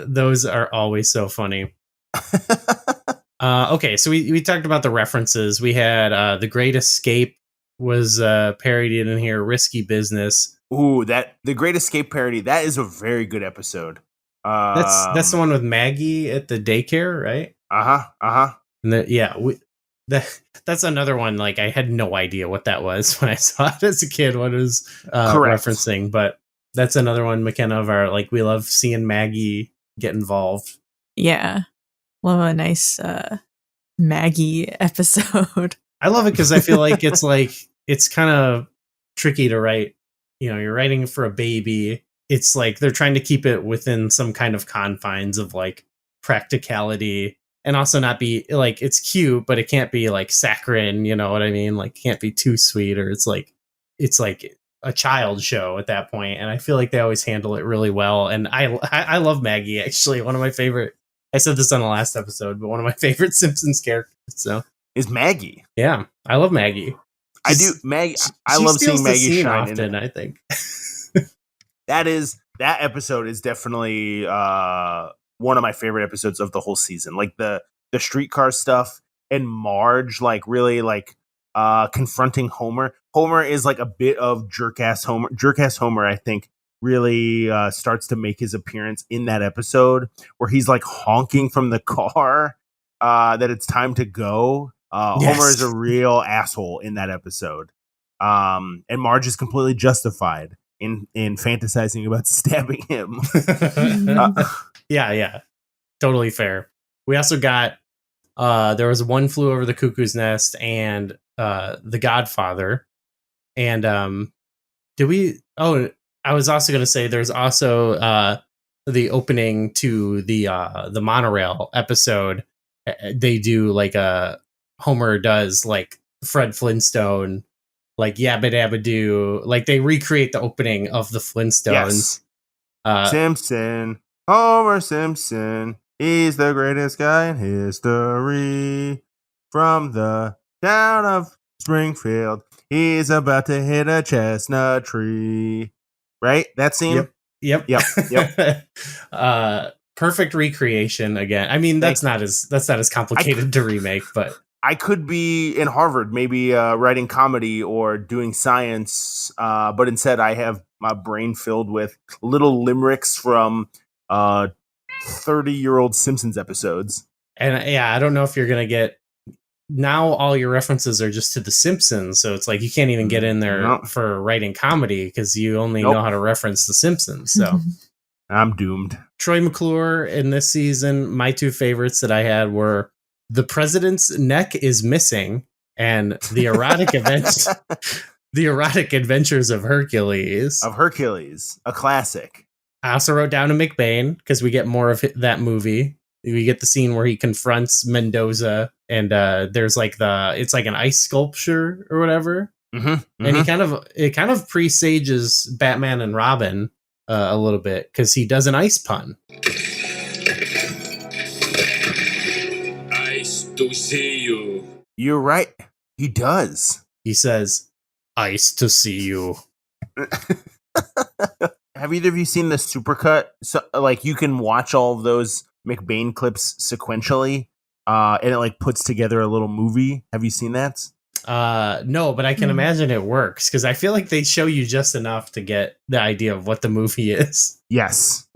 Those are always so funny. Okay, so we talked about the references. We had The Great Escape was parodied in here. Risky Business. Ooh, The Great Escape parody. That is a very good episode. That's the one with Maggie at the daycare, right? And that's another one. Like I had no idea what that was when I saw it as a kid. What it was referencing, but that's another one. McKenna of our we love seeing Maggie get involved. Yeah, love a nice Maggie episode. I love it because I feel like it's kind of tricky to write. You're writing for a baby. It's like they're trying to keep it within some kind of confines of like practicality, and also not be like, it's cute, but it can't be like saccharine. You know what I mean? Like, can't be too sweet, or it's like a child show at that point, and I feel like they always handle it really well. And I love Maggie, actually. One of my favorite. I said this on the last episode, but one of my favorite Simpsons characters. So is Maggie. Yeah, I love Maggie. I do. Maggie. I love seeing Maggie shine often. I think that episode is definitely one of my favorite episodes of the whole season. Like the streetcar stuff and Marge, like really like confronting Homer. Homer is like a bit of jerk-ass Homer. Jerk-ass Homer, I think, really starts to make his appearance in that episode where he's like honking from the car that it's time to go. Yes. Homer is a real asshole in that episode. And Marge is completely justified in fantasizing about stabbing him. Yeah. Totally fair. We also got there was One Flew Over the Cuckoo's Nest and The Godfather. And I was also going to say there's also the opening to the monorail episode. They do like Homer does like Fred Flintstone, like Yabba Dabba Doo. Like they recreate the opening of the Flintstones. Yes. Simpson, Homer Simpson, he's the greatest guy in history. From the town of Springfield, he's about to hit a chestnut tree. Right? That scene? Yep. Perfect recreation again. I mean, that's not as complicated to remake, but I could be in Harvard, maybe writing comedy or doing science, but instead I have my brain filled with little limericks from 30-year-old Simpsons episodes. And I don't know if you're going to get... Now all your references are just to The Simpsons, so it's like you can't even get in there for writing comedy because you only know how to reference The Simpsons, so... I'm doomed. Troy McClure in this season, my two favorites that I had were The President's Neck is Missing and The Erotic Adventures of Hercules. A classic. I also wrote down a McBain because we get more of that movie. We get the scene where he confronts Mendoza and there's like it's like an ice sculpture or whatever. Mm-hmm. And it kind of presages Batman and Robin a little bit because he does an ice pun. Ice to see you. You're right. He does. He says, "Ice to see you." Have either of you seen the supercut? So, like, you can watch all of those McBain clips sequentially, and it like puts together a little movie. Have you seen that? No, but I can imagine it works because I feel like they show you just enough to get the idea of what the movie is. Yes.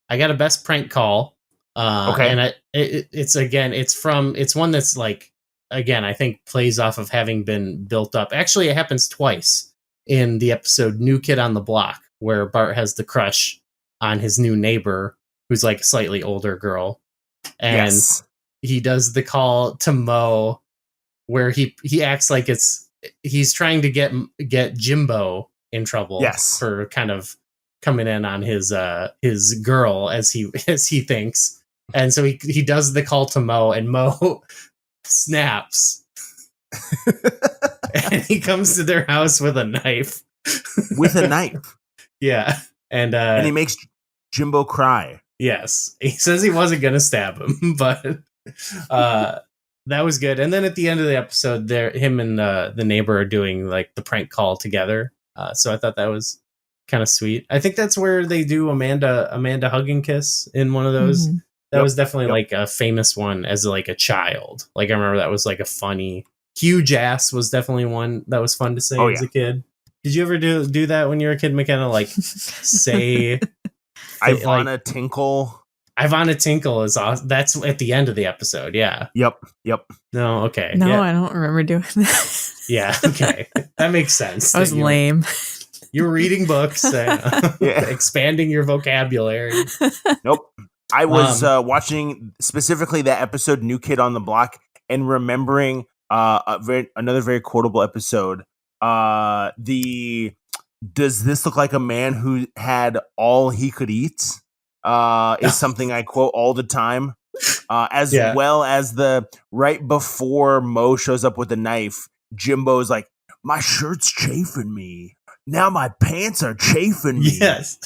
I got a best prank call. Okay, and it's one that's like, again, I think plays off of having been built up. Actually, it happens twice in the episode New Kid on the Block, where Bart has the crush on his new neighbor, who's like a slightly older girl, and he does the call to Moe, where he acts like he's trying to get Jimbo in trouble for kind of coming in on his girl as he thinks, and so he does the call to Moe, and Moe snaps, and he comes to their house with a knife. Yeah, and he makes Jimbo cry. Yes, he says he wasn't gonna stab him, but that was good. And then at the end of the episode, him and the neighbor are doing like the prank call together. So I thought that was kind of sweet. I think that's where they do Amanda hug and kiss in one of those. Mm-hmm. That was definitely like a famous one as like a child. Like I remember that was like a funny. Huge ass was definitely one that was fun to say as a kid. Did you ever do that when you were a kid, McKenna? Like say Ivana Tinkle. Ivana Tinkle is awesome. That's at the end of the episode. Yeah. Yep. No, okay. No, yeah. I don't remember doing that. Yeah. Okay. That makes sense. That was lame. You were reading books, expanding your vocabulary. Nope. I was watching specifically that episode, New Kid on the Block, and remembering another very quotable episode. Does this look like a man who had all he could eat? Is something I quote all the time, well as the right before Moe shows up with a knife, Jimbo's like, "My shirt's chafing me. Now my pants are chafing me. Yes.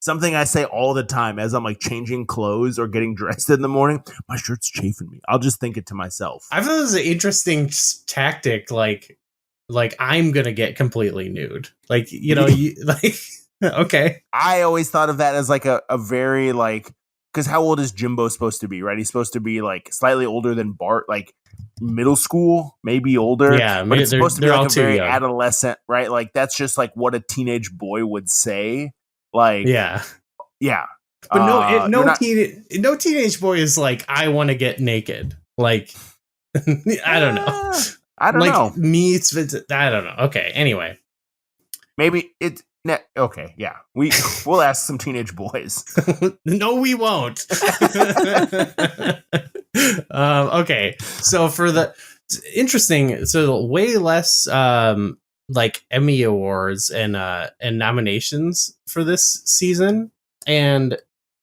Something I say all the time as I'm like changing clothes or getting dressed in the morning. My shirt's chafing me. I'll just think it to myself. I thought it was an interesting tactic. Like I'm gonna get completely nude. Like, you know, you like. Okay. I always thought of that as like a very like, because how old is Jimbo supposed to be? Right, he's supposed to be like slightly older than Bart, like middle school, maybe older. Yeah, but it's supposed to be like a very young. adolescent, right? Like that's just like what a teenage boy would say. Like, yeah. But no teenage boy is like, I want to get naked. Like, I don't know. I don't know. Meets. I don't know. Okay. Anyway, maybe it's okay. Yeah, we'll ask some teenage boys. No, we won't. Okay. So for the interesting, so way less like Emmy awards and nominations for this season, and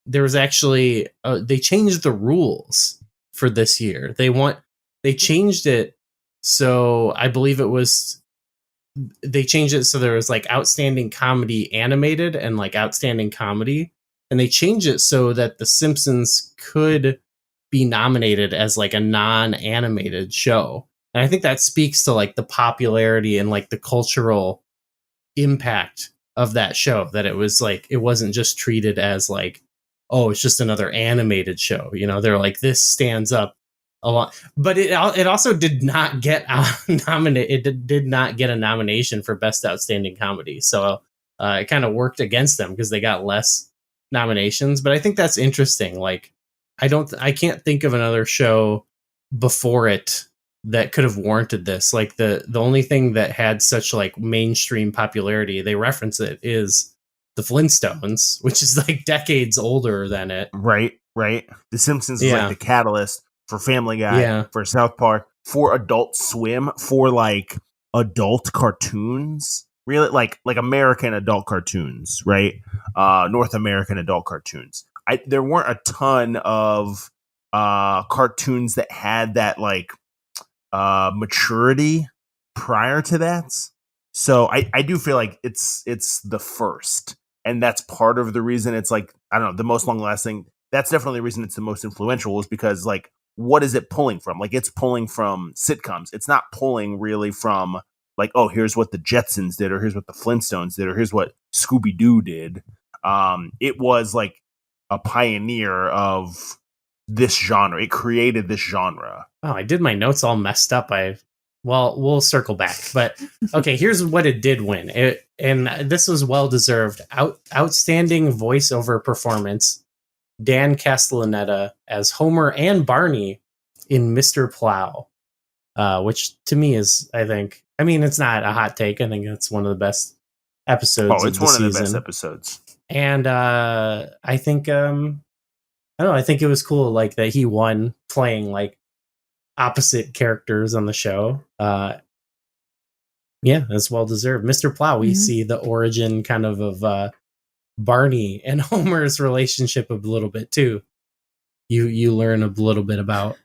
there was actually they changed the rules for this year. They changed it, so I believe they changed it so there was like outstanding comedy animated and like outstanding comedy, and they changed it so that The Simpsons could be nominated as like a non-animated show. And I think that speaks to like the popularity and like the cultural impact of that show, that it was like, it wasn't just treated as like, oh, it's just another animated show. You know, they're like, this stands up a lot. But it also did not get nominated. It did not get a nomination for Best Outstanding Comedy. So it kind of worked against them because they got less nominations. But I think that's interesting. Like, I can't think of another show before it that could have warranted this. Like the only thing that had such like mainstream popularity, they reference it, is the Flintstones, which is like decades older than it. Right. The Simpsons is like the catalyst for Family Guy, for South Park, for Adult Swim, for like adult cartoons. Really, like American adult cartoons, right? North American adult cartoons. There weren't a ton of cartoons that had that like maturity prior to that. So I do feel like it's the first, and that's part of the reason it's like, I don't know, the most long lasting. That's definitely the reason it's the most influential, is because like, what is it pulling from? Like, it's pulling from sitcoms. It's not pulling really from like, oh, here's what the Jetsons did, or here's what the Flintstones did, or here's what Scooby-Doo did. It was like a pioneer of this genre. It created this genre. Oh, I did my notes all messed up. We'll circle back. But okay, here's what it did win. And this was well-deserved. Outstanding voiceover performance. Dan Castellaneta as Homer and Barney in Mr. Plow, which to me is, I mean, it's not a hot take. I think it's one of the best episodes. Oh, it's one of the best episodes. And I think, I don't know, I think it was cool, like, that he won playing like opposite characters on the show. Yeah, that's well deserved. Mr. Plow, we see the origin kind of Barney and Homer's relationship a little bit too. You learn a little bit about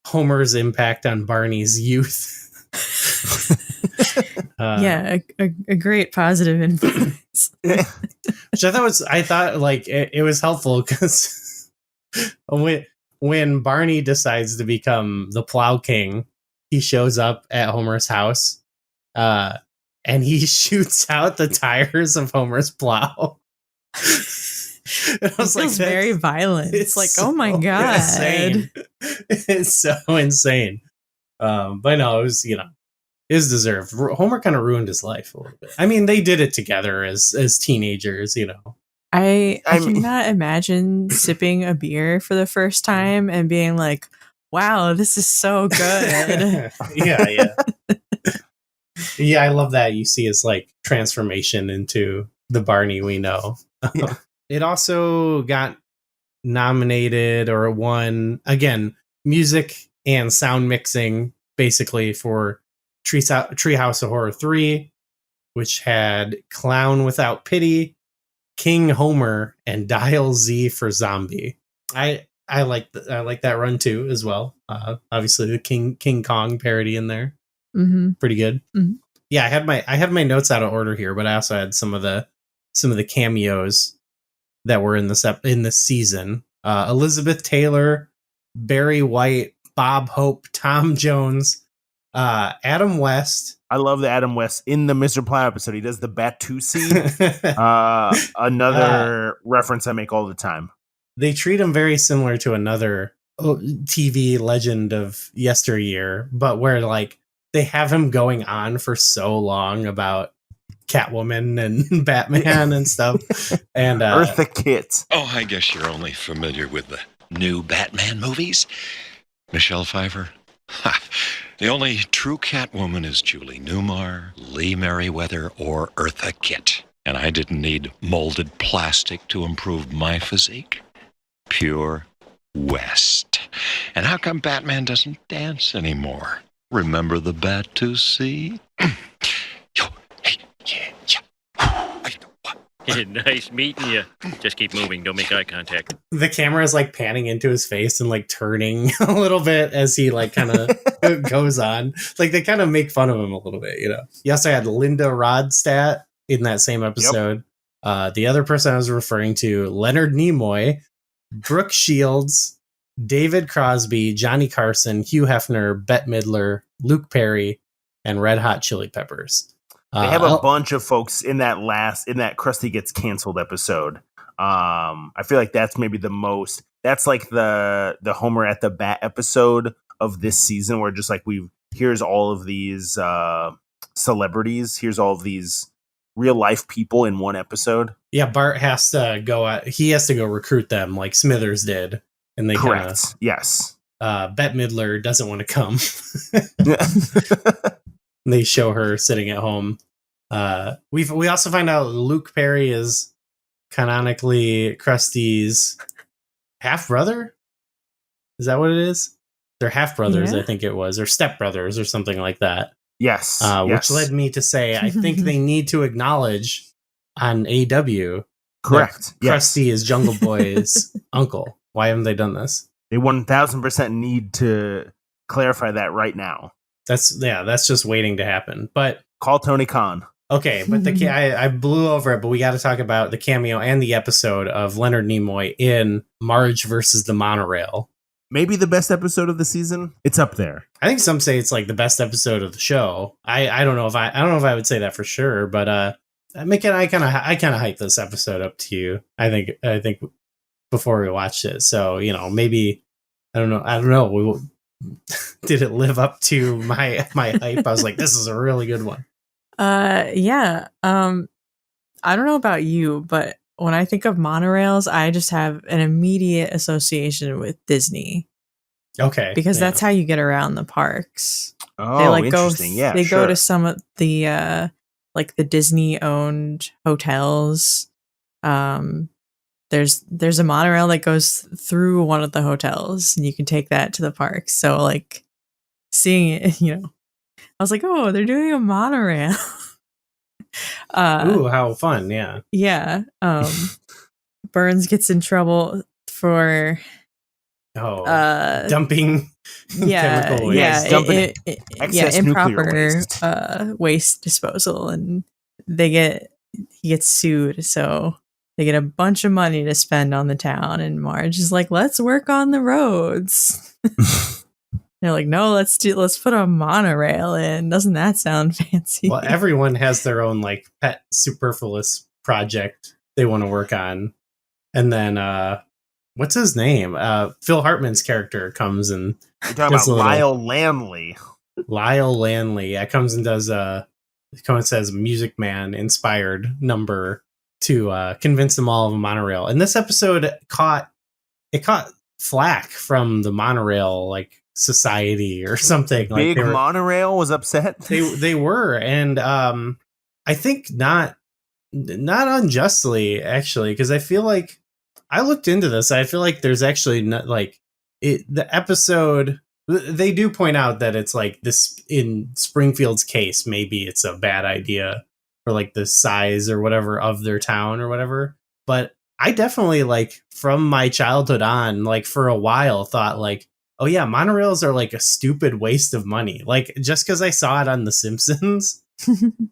Homer's impact on Barney's youth. Yeah, a great positive influence. Which I thought like it was helpful, because when Barney decides to become the Plow King, he shows up at Homer's house, and he shoots out the tires of Homer's plow. And I was like, very violent. It's like, oh my god, insane. It's so insane. But no, it was, is deserved. Homer kind of ruined his life a little bit. I mean, they did it together as teenagers, I cannot imagine sipping a beer for the first time and being like, wow, this is so good. Yeah. Yeah, I love that. You see his like transformation into the Barney we know. Yeah. It also got nominated or won, again, music and sound mixing, basically, for Treehouse of Horror 3, which had Clown Without Pity, King Homer, and Dial Z for Zombie. I like that run too as well. Obviously the King Kong parody in there. Mm-hmm. Pretty good. Mm-hmm. Yeah, I had my notes out of order here, but I also had some of the cameos that were in this season. Elizabeth Taylor, Barry White, Bob Hope, Tom Jones, Adam West. I love the Adam West in the Mr. Plow episode. He does the Batusi. Another reference I make all the time. They treat him very similar to another TV legend of yesteryear, but where like they have him going on for so long about Catwoman and Batman and stuff. And Eartha Kitt. Oh, I guess you're only familiar with the new Batman movies. Michelle Pfeiffer. Ha. The only true Catwoman is Julie Newmar, Lee Merriweather, or Eartha Kitt. And I didn't need molded plastic to improve my physique. Pure West. And how come Batman doesn't dance anymore? Remember the Batusi? Nice meeting you. Just keep moving. Don't make eye contact. the camera is like panning into his face and like turning a little bit as he like kind of goes on. Like they kind of make fun of him a little bit, you know. You also had Linda Rodstadt in that same episode. Yep. The other person I was referring to, Leonard Nimoy, Brooke Shields, David Crosby, Johnny Carson, Hugh Hefner, Bette Midler, Luke Perry, and Red Hot Chili Peppers. They have a bunch of folks in that Krusty Gets Canceled episode. I feel like that's maybe the most. That's like the Homer at the Bat episode of this season, where just like here's all of these celebrities, here's all of these real life people in one episode. Yeah, Bart has to go. He has to go recruit them, like Smithers did, and they correct. Yes. Bette Midler doesn't want to come. They show her sitting at home. We also find out Luke Perry is canonically Krusty's half brother. Is that what it is? They're half brothers, yeah. I think it was, or step brothers, or something like that. Yes, which led me to say I think they need to acknowledge on AW. Correct. Krusty is Jungle Boy's uncle. Why haven't they done this? They 1000% need to clarify that right now. That's just waiting to happen. But call Tony Khan. Okay, but I blew over it, but we got to talk about the cameo and the episode of Leonard Nimoy in Marge versus the Monorail. Maybe the best episode of the season. It's up there. I think some say it's like the best episode of the show. I don't know if I would say that for sure, but I kind of hyped this episode up to you. I think before we watched it. So, you know, maybe I don't know. Did it live up to my hype? I was like, this is a really good one. Yeah. I don't know about you, but when I think of monorails, I just have an immediate association with Disney. Okay. Because that's how you get around the parks. Oh, they like interesting. Go to some of the like the Disney owned hotels. There's a monorail that goes through one of the hotels and you can take that to the park. So like seeing it, you know, I was like, oh, they're doing a monorail. Ooh, how fun. Yeah. Yeah. Burns gets in trouble for dumping chemical waste. Improper waste disposal, and he gets sued, so they get a bunch of money to spend on the town, and Marge is like, let's work on the roads. They're like, no, let's put a monorail in. Doesn't that sound fancy? Well, everyone has their own like pet superfluous project they want to work on. And then what's his name? Phil Hartman's character comes and you're talking about Lyle Lanley. Lyle Lanley. Yeah, comes and does says Music Man inspired number to convince them all of a monorail. And this episode caught flack from the monorail like society or something. Big like monorail was upset. They were, and I think not unjustly actually, because I feel like I looked into this. I feel like there's actually not like the episode. They do point out that it's like this in Springfield's case. Maybe it's a bad idea for like the size or whatever of their town or whatever. But I definitely like from my childhood on, like for a while, thought like, oh yeah, monorails are like a stupid waste of money. Like just because I saw it on The Simpsons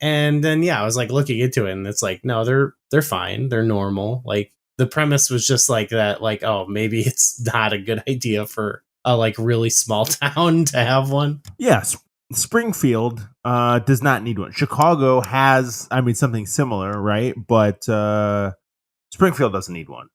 And then I was like looking into it, and it's like, no, they're fine, they're normal. Like the premise was just like that, like, oh, maybe it's not a good idea for a like really small town to have one. Yes. Springfield does not need one. Chicago has, something similar, right? But Springfield doesn't need one.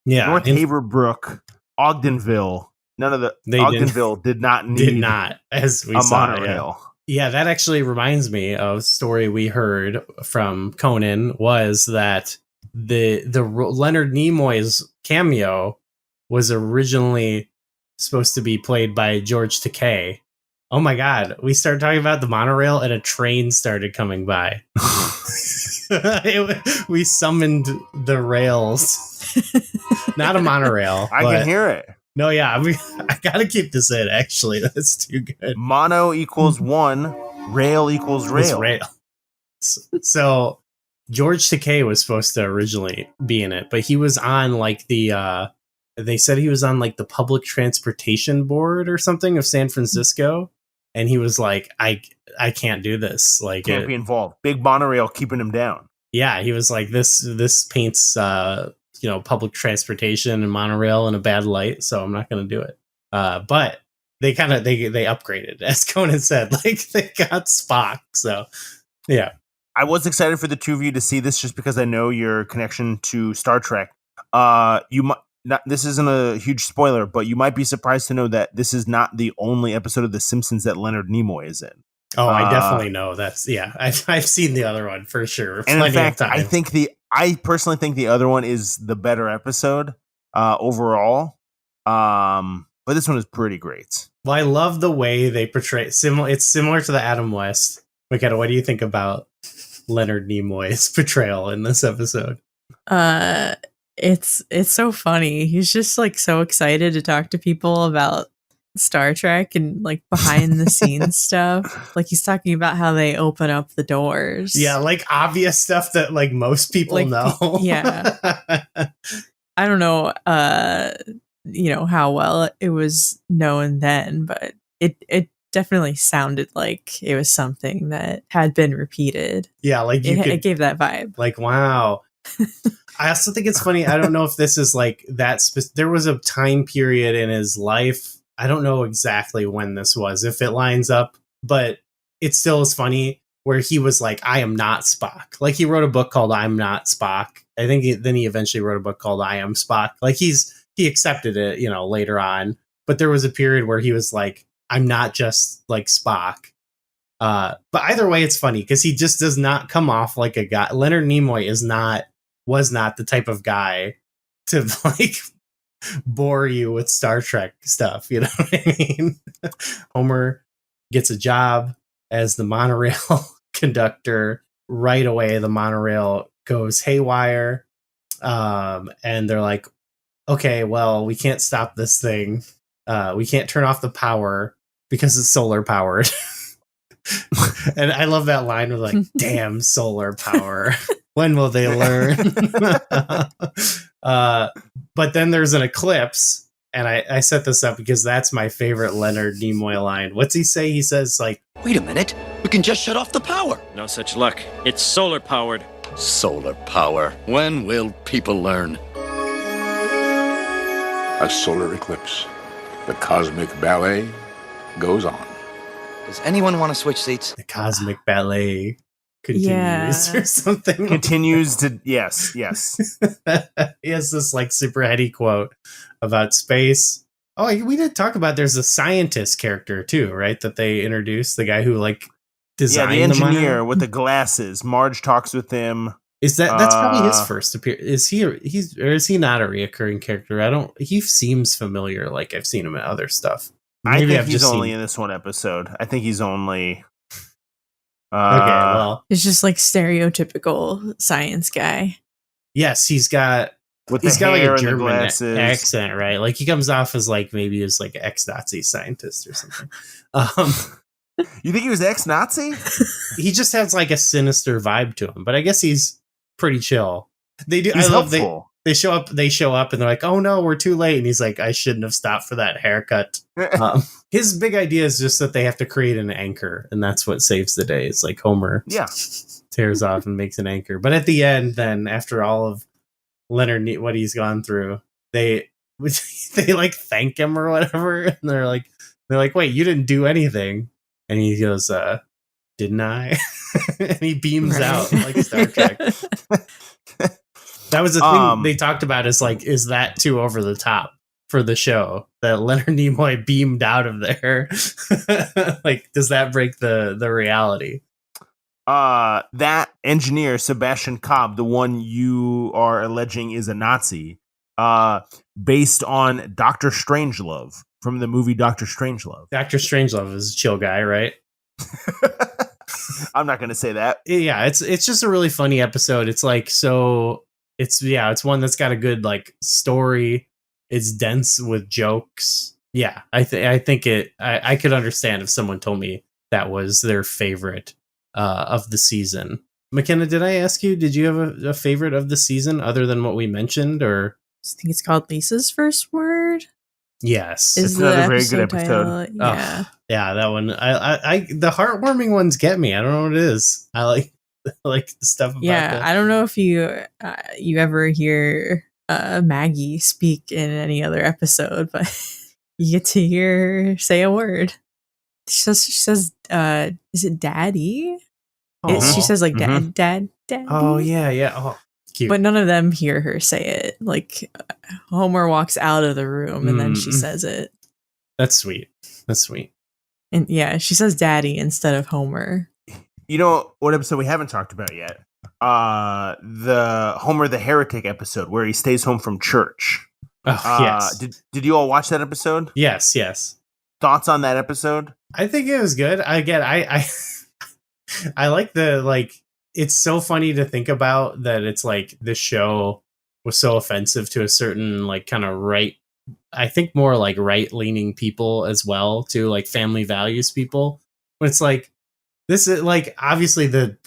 Yeah. North Haverbrook, Ogdenville, Ogdenville did not need as we a saw, monorail. Yeah, that actually reminds me of a story we heard from Conan, was that the Leonard Nimoy's cameo was originally supposed to be played by George Takei. Oh my God, we started talking about the monorail and a train started coming by. We summoned the rails. Not a monorail. I can hear it. No, yeah, I gotta keep this in, actually. That's too good. Mono equals one, rail equals rail. So George Takei was supposed to originally be in it, but he was on like they said he was on like the public transportation board or something of San Francisco. And he was like, I can't do this. Like, can't be involved. Big monorail keeping him down. Yeah, he was like, this paints public transportation and monorail in a bad light, so I'm not going to do it. But they upgraded, as Conan said, like they got Spock. So yeah, I was excited for the two of you to see this just because I know your connection to Star Trek. This isn't a huge spoiler, but you might be surprised to know that this is not the only episode of The Simpsons that Leonard Nimoy is in. Oh, I definitely know. I've seen the other one for sure. And in fact, I personally think the other one is the better episode overall. But this one is pretty great. Well, I love the way they portray it's similar to the Adam West. Miketta, what do you think about Leonard Nimoy's portrayal in this episode? It's so funny. He's just like so excited to talk to people about Star Trek and like behind the scenes stuff. Like he's talking about how they open up the doors. Yeah, like obvious stuff that like most people know. Yeah. I don't know how well it was known then, but it definitely sounded like it was something that had been repeated. Yeah, like it gave that vibe. Like, wow. I also think it's funny. I don't know if this is like that. There was a time period in his life. I don't know exactly when this was, if it lines up, but it still is funny where he was like, I am not Spock. Like he wrote a book called I'm Not Spock. I think then he eventually wrote a book called I Am Spock. Like he accepted it, later on. But there was a period where he was like, I'm not just like Spock. But either way, it's funny because he just does not come off like a guy. Leonard Nimoy was not the type of guy to like bore you with Star Trek stuff. You know what I mean? Homer gets a job as the monorail conductor. Right away, the monorail goes haywire. And they're like, okay, well, we can't stop this thing. We can't turn off the power because it's solar powered. And I love that line of like, damn solar power. When will they learn? But then there's an eclipse. And I set this up because that's my favorite Leonard Nimoy line. What's he say? He says like, wait a minute. We can just shut off the power. No such luck. It's solar powered. Solar power. When will people learn? A solar eclipse. The cosmic ballet goes on. Does anyone want to switch seats? The cosmic ballet continues or something. Continues to, yes. He has this like super heady quote about space. Oh, we did talk about there's a scientist character too, right? That they introduced, the guy who like designed the engineer with the glasses. Marge talks with him. Is that's probably his first appearance? Is he not a reoccurring character? He seems familiar. Like I've seen him in other stuff. Maybe I've he's only in this one episode. I think he's only. Okay, well, it's just like stereotypical science guy. Yes, he's got like a German accent, right? Like he comes off as like maybe as like ex-Nazi scientist or something. You think he was ex-Nazi? He just has like a sinister vibe to him, but I guess he's pretty chill. He's helpful. They show up, and they're like, "Oh no, we're too late." And he's like, "I shouldn't have stopped for that haircut." His big idea is just that they have to create an anchor, and that's what saves the day. It's like Homer, tears off and makes an anchor. But at the end, then after all of Leonard, what he's gone through, they like thank him or whatever, and they're like, "Wait, you didn't do anything," and he goes, "Didn't I?" And he beams out like Star Trek. That was the thing they talked about, is that too over the top for the show that Leonard Nimoy beamed out of there? Like, does that break the reality? That engineer, Sebastian Cobb, the one you are alleging is a Nazi, based on Dr. Strangelove from the movie Dr. Strangelove. Dr. Strangelove is a chill guy, right? I'm not going to say that. Yeah, it's just a really funny episode. It's like, so it's one that's got a good like story. It's dense with jokes. Yeah, I think I could understand if someone told me that was their favorite of the season. McKenna, did I ask you, did you have a favorite of the season other than what we mentioned, or? I think it's called Lisa's First Word. Yes, it's another very good episode. Yeah, that one. I the heartwarming ones get me. I don't know what it is. I like the stuff about that. I don't know if you ever hear Maggie speak in any other episode, but you get to hear her say a word. She says, is it daddy? She says like dad. Oh yeah. Oh, cute. But none of them hear her say it. Like Homer walks out of the room and then she says it. That's sweet. And yeah, she says daddy instead of Homer. You know what episode we haven't talked about yet? The Homer the Heretic episode where he stays home from church. Oh, yes. Did you all watch that episode? Yes. Thoughts on that episode? I think it was good. Again, I like it's so funny to think about that. It's like this show was so offensive to a certain like kind of right, I think more like right leaning people as well, too, like family values people. But it's like, this is like, obviously the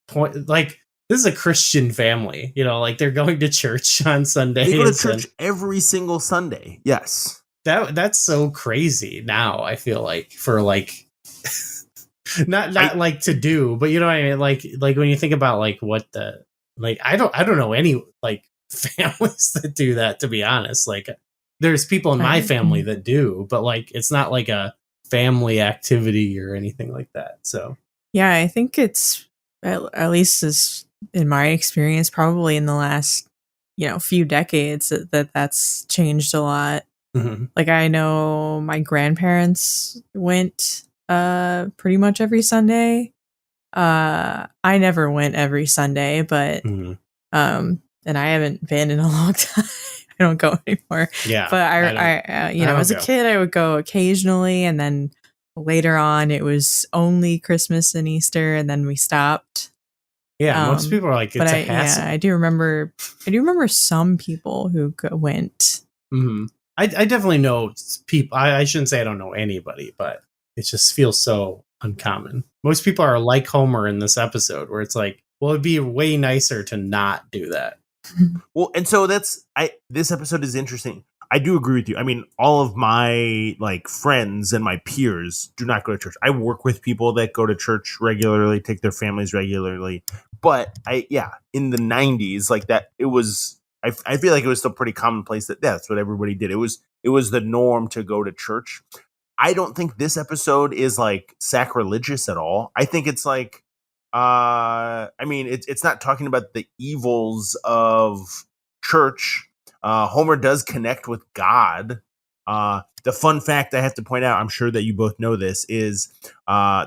point, like, this is a Christian family, like they're going to church on Sundays. They go to church every single Sunday. Yes. That's so crazy now, I feel like, for like not like to do, but you know what I mean? Like when you think about like what the, like, I don't know any like families that do that, to be honest. Like there's people in my family that do, but like it's not like a family activity or anything like that. So yeah, I think it's at least is in my experience, probably in the last few decades that's changed a lot. Mm-hmm. Like I know my grandparents went pretty much every Sunday. I never went every Sunday, but and I haven't been in a long time. I don't go anymore. Yeah, but I as a kid I would go occasionally, and then later on it was only Christmas and Easter, and then we stopped. Yeah, most people are like, it's a hassle. I do remember some people who went. Mm-hmm. I definitely know people. I shouldn't say I don't know anybody, but it just feels so uncommon. Most people are like Homer in this episode, where it's like, well, it'd be way nicer to not do that. Well, and so this episode is interesting. I do agree with you. I mean, all of my like friends and my peers do not go to church. I work with people that go to church regularly, take their families regularly. But in the 90s, like that, it was. I feel like it was still pretty commonplace that that's what everybody did. It was the norm to go to church. I don't think this episode is like sacrilegious at all. I think it's like, it's not talking about the evils of church. Homer does connect with God. The fun fact I have to point out, I'm sure that you both know this, is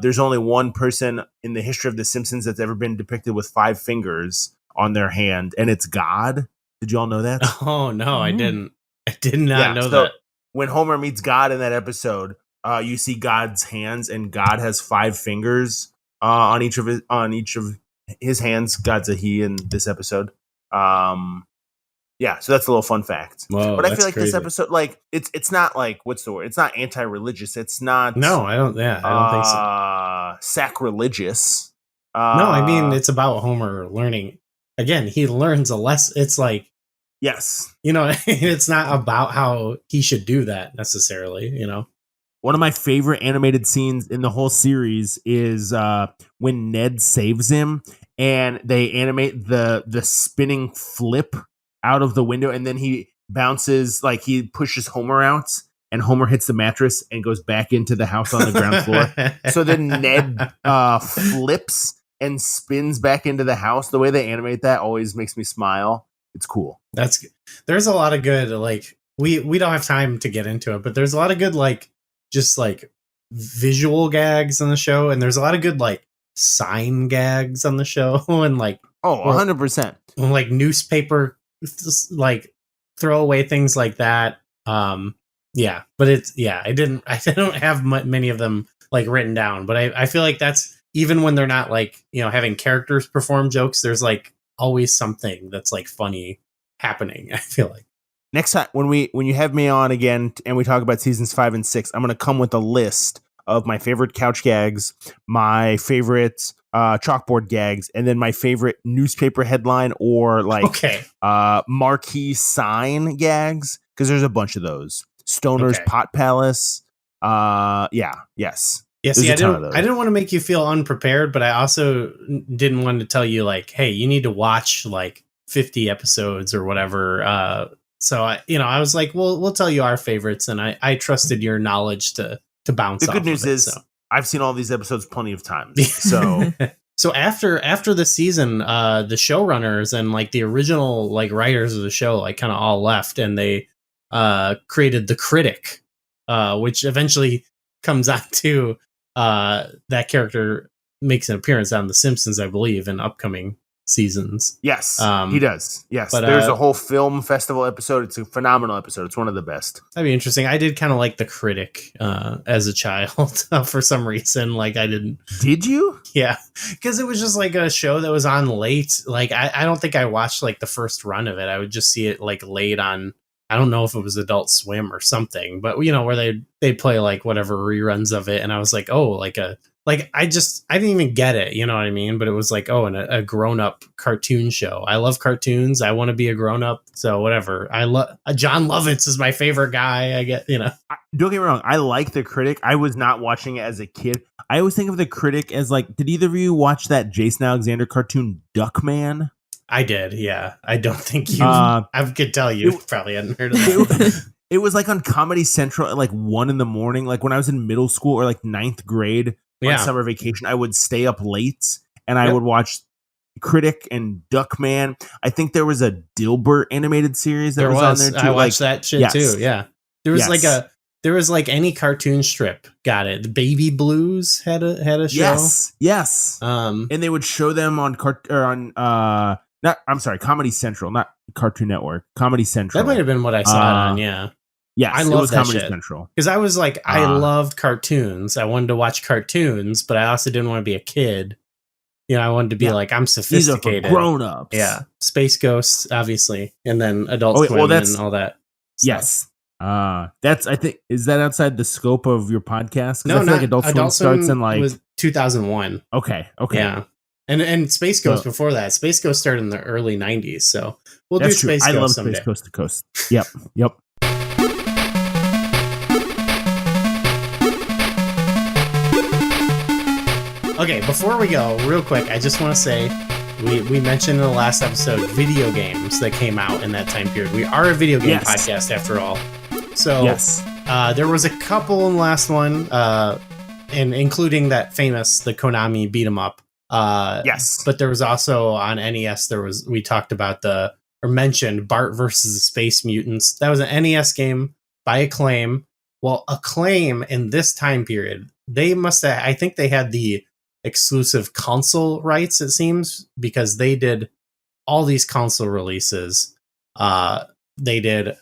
there's only one person in the history of The Simpsons that's ever been depicted with 5 fingers on their hand, and it's God. Did you all know that? Oh, no, I didn't. I did not know that. When Homer meets God in that episode, you see God's hands, and God has 5 fingers on each of his hands. God's a he in this episode. So that's a little fun fact. Whoa, but I feel like crazy. This episode, like it's not like, what's the word? It's not anti-religious. It's not. No, I don't think so. Sacrilegious. No, I mean, it's about Homer learning. Again, he learns a lesson. It's like Yes. You know, it's not about how he should do that necessarily, you know. One of my favorite animated scenes in the whole series is when Ned saves him and they animate the spinning flip out of the window, and then he bounces, like he pushes Homer out and Homer hits the mattress and goes back into the house on the ground floor. So then Ned flips and spins back into the house. The way they animate that always makes me smile. It's cool. There's a lot of good, like, we don't have time to get into it, but there's a lot of good, like, just like visual gags on the show, and there's a lot of good like sign gags on the show, and like 100%, like newspaper like throwaway things like that. Yeah, but I don't have many of them like written down, but I feel like that's, even when they're not like, you know, having characters perform jokes, there's like always something that's like funny happening. I feel like. Next time, when you have me on again and we talk about seasons 5 and 6, I'm going to come with a list of my favorite couch gags, my favorite chalkboard gags, and then my favorite newspaper headline or like marquee sign gags, because there's a bunch of those. Stoner's Pot Palace. Yeah. See, I didn't want to make you feel unprepared, but I also didn't want to tell you like, hey, you need to watch like 50 episodes or whatever. So I was like, well, we'll tell you our favorites, and I trusted your knowledge to bounce off. The good news is I've seen all these episodes plenty of times. So so after the season, the showrunners and like the original like writers of the show like kind of all left, and they created The Critic, which eventually comes on to that character makes an appearance on The Simpsons, I believe, in upcoming seasons. Yes, he does. Yes, but there's a whole film festival episode. It's a phenomenal episode. It's one of the best. That'd be interesting. I did kind of like The Critic as a child for some reason. Like I didn't. Did you? Yeah, because it was just like a show that was on late. Like I don't think I watched like the first run of it. I would just see it like late on. I don't know if it was Adult Swim or something, but you know, where they'd play like whatever reruns of it, and I was like, oh, I didn't even get it, you know what I mean? But it was like, oh, and a grown-up cartoon show. I love cartoons. I want to be a grown-up, so whatever. I love John Lovitz is my favorite guy. I get, you know. Don't get me wrong. I like The Critic. I was not watching it as a kid. I always think of The Critic as like, did either of you watch that Jason Alexander cartoon Duckman? I did, yeah. I don't think you. I could tell you probably hadn't heard of that. It was like on Comedy Central at like 1 a.m. Like when I was in middle school or like 9th grade on summer vacation, I would stay up late and I would watch Critic and Duckman. I think there was a Dilbert animated series that was on there too. I watched that shit too. Yeah, there was like any cartoon strip. Got it. The Baby Blues had a show. Yes. And they would show them on Comedy Central, not Cartoon Network. Comedy Central. That might have been what I saw it on. Yeah. Yes, I love that Comedy shit. Central. Because I was like, I loved cartoons. I wanted to watch cartoons, but I also didn't want to be a kid. You know, I wanted to be like, I'm sophisticated. These are for grown-ups. Yeah. Space Ghosts, obviously. And then Adult Swim and all that stuff. Yes. I think, is that outside the scope of your podcast? No, I feel like Adult Swim starts in like... was 2001. Okay. Yeah. And Space Ghost before that. Space Ghost started in the early 90s. So we'll do Space Ghost I love someday. Space Coast to Coast. Yep. Okay, before we go, real quick, I just want to say we mentioned in the last episode video games that came out in that time period. We are a video game podcast after all. So there was a couple in the last one, and including that famous, the Konami beat 'em up. But there was also on NES, we talked about mentioned Bart versus the Space Mutants. That was an NES game by Acclaim. Well, Acclaim in this time period, they must have, I think they had the exclusive console rights, it seems, because they did all these console releases. They did,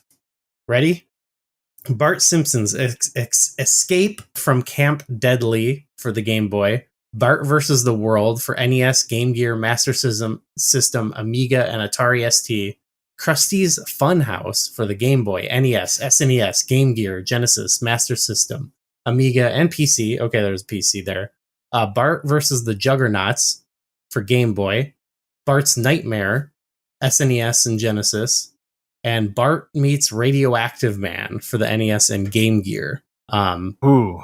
ready? Bart Simpson's Escape from Camp Deadly for the Game Boy, Bart vs. the World for NES, Game Gear, Master System, Amiga, and Atari ST, Krusty's Funhouse for the Game Boy, NES, SNES, Game Gear, Genesis, Master System, Amiga, and PC. Okay, there's PC there. Bart vs. the Juggernauts for Game Boy, Bart's Nightmare, SNES and Genesis, and Bart Meets Radioactive Man for the NES and Game Gear. Ooh.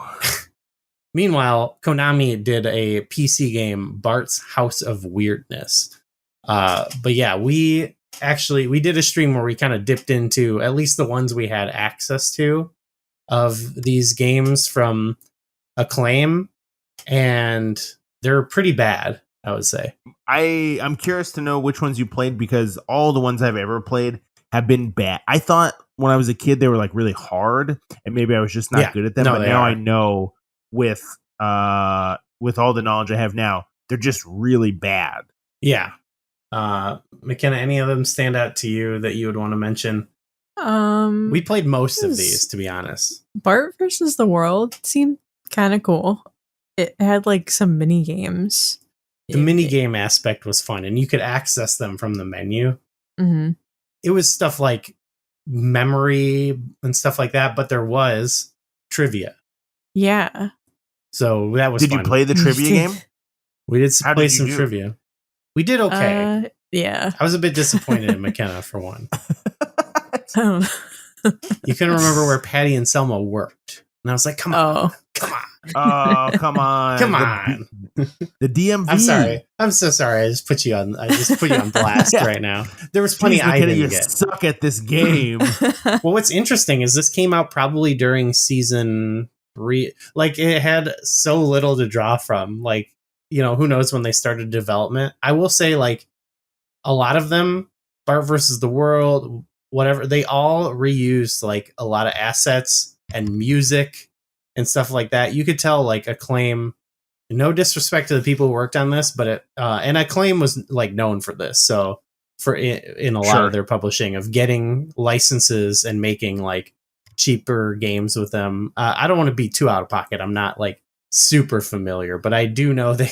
Meanwhile, Konami did a PC game, Bart's House of Weirdness. But yeah, we did a stream where we kind of dipped into at least the ones we had access to of these games from Acclaim, and they're pretty bad, I would say. I'm curious to know which ones you played, because all the ones I've ever played have been bad. I thought when I was a kid they were like really hard, and maybe I was just not good at them. No, but they now are. I know with all the knowledge I have now, they're just really bad. Yeah. McKenna, any of them stand out to you that you would want to mention? We played most of these, to be honest. Bart versus the World seemed kind of cool. It had like some mini games. The mini game aspect was fun, and you could access them from the menu. Mm-hmm. It was stuff like memory and stuff like that, but there was trivia. Yeah. So that was Did fun. you play the trivia game? We did How play did you some do? trivia. We did okay. Yeah. I was a bit disappointed in McKenna, for one. I don't know. You couldn't remember where Patty and Selma worked. And I was like, come on. Come on. Oh, come on. Come on. The DMV. I'm sorry. I'm so sorry. I just put you on blast Yeah. right now. There was plenty Jeez, I McKenna, didn't you get. suck at this game. Well, what's interesting is this came out probably during season 3. Like, it had so little to draw from. Like, you know, who knows when they started development. I will say, like, a lot of them, Bart versus the World, whatever, they all reused like a lot of assets and music and stuff like that. You could tell, like, Acclaim, no disrespect to the people who worked on this, but and Acclaim was like known for this. So for in a lot of their publishing of getting licenses and making like cheaper games with them. I don't want to be too out of pocket. I'm not like super familiar, but I do know they,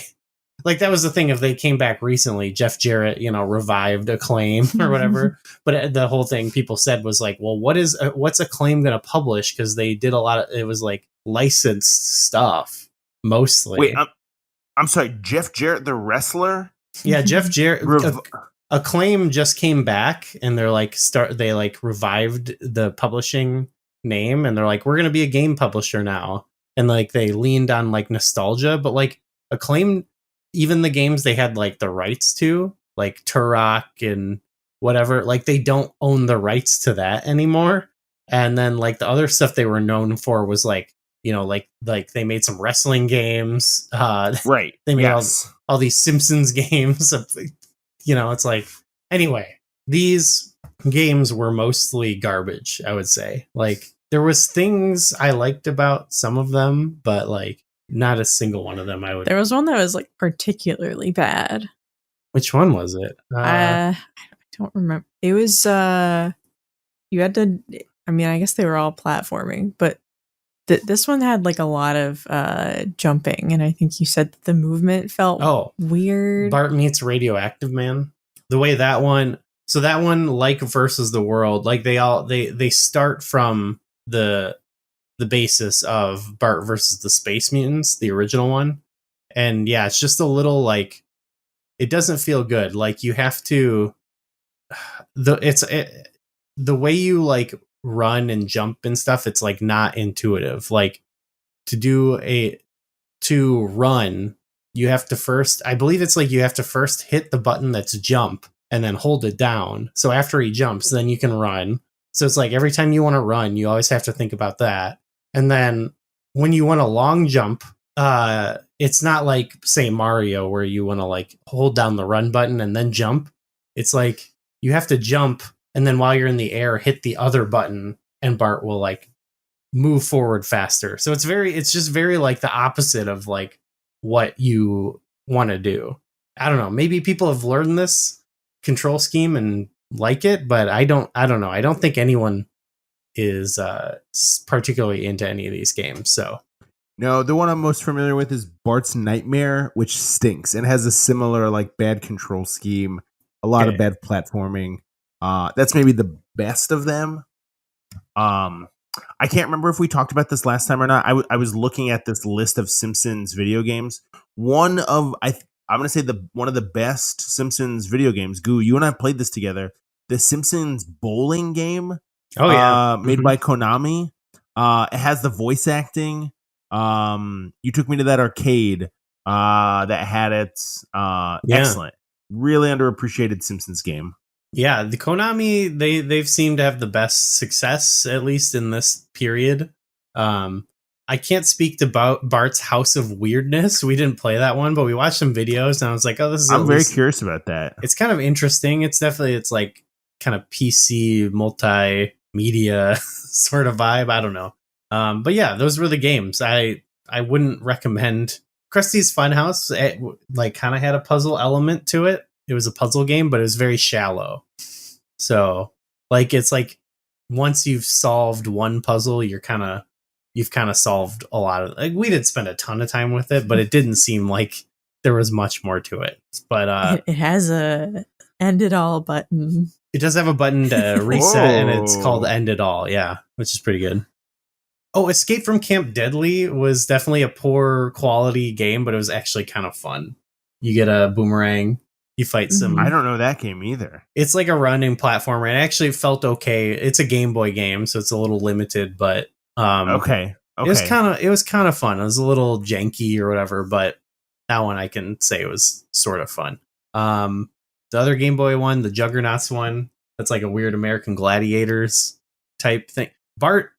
like, that was the thing. If they came back recently, Jeff Jarrett, you know, revived Acclaim or whatever. But the whole thing people said was like, well, what's Acclaim going to publish? Because they did a lot of, it was like licensed stuff mostly. Wait, I'm sorry, Jeff Jarrett, the wrestler? Yeah, Jeff Jarrett. Acclaim just came back, and they're like they like revived the publishing name, and they're like, we're going to be a game publisher now. And like they leaned on like nostalgia, but like Acclaim, even the games they had like the rights to, like Turok and whatever, like they don't own the rights to that anymore. And then like the other stuff they were known for was like, you know, like they made some wrestling games. Right. They made all these Simpsons games. You know, it's like, anyway, these games were mostly garbage, I would say. Like, there was things I liked about some of them, but like not a single one of them I would. There was one that was like particularly bad. Which one was it? I don't remember. It was you had to, I mean, I guess they were all platforming, but this one had like a lot of jumping, and I think you said that the movement felt weird. Bart Meets Radioactive Man. The way that one, so that one, like versus the World, like they start from the basis of Bart versus the Space Mutants, the original one. And yeah, it's just a little like, it doesn't feel good. Like you have to, the way you like run and jump and stuff, it's like not intuitive. Like to run, you have to first, I believe it's like you have to first hit the button that's jump and then hold it down. So after he jumps, then you can run. So it's like every time you want to run, you always have to think about that. And then when you want a long jump, it's not like, say, Mario, where you want to like hold down the run button and then jump. It's like you have to jump, and then while you're in the air, hit the other button, and Bart will like move forward faster. So it's just very like the opposite of like what you want to do. I don't know. Maybe people have learned this control scheme and like it, but I don't know. I don't think anyone is particularly into any of these games. So no, the one I'm most familiar with is Bart's Nightmare, which stinks and has a similar like bad control scheme, a lot of bad platforming. That's maybe the best of them. I can't remember if we talked about this last time or not. I was looking at this list of Simpsons video games. One of I'm going to say one of the best Simpsons video games. Goo, you and I played this together. the Simpsons bowling game. Oh yeah, made by Konami. It has the voice acting. You took me to that arcade that had it. Excellent. Really underappreciated Simpsons game. Yeah, the Konami they've seemed to have the best success, at least in this period. I can't speak to Bart's House of Weirdness. We didn't play that one, but we watched some videos and I was like, oh, this is. I'm very curious about that. It's kind of interesting. It's like kind of PC multimedia sort of vibe. I don't know. But yeah, those were the games. I wouldn't recommend Krusty's Funhouse. It like kind of had a puzzle element to it. It was a puzzle game, but it was very shallow. So like, it's like once you've solved one puzzle, you've kind of solved a lot of, like, we didn't spend a ton of time with it, but it didn't seem like there was much more to it. But it has a end it all button. It does have a button to reset, and it's called End It All. Yeah, which is pretty good. Oh, Escape from Camp Deadly was definitely a poor quality game, but it was actually kind of fun. You get a boomerang. You fight some. I don't know that game either. It's like a running platformer. It actually felt okay. It's a Game Boy game, so it's a little limited, but okay. It was kind of fun. It was a little janky or whatever, but that one I can say was sort of fun. The other Game Boy one, the Juggernauts one, that's like a weird American Gladiators type thing. Bart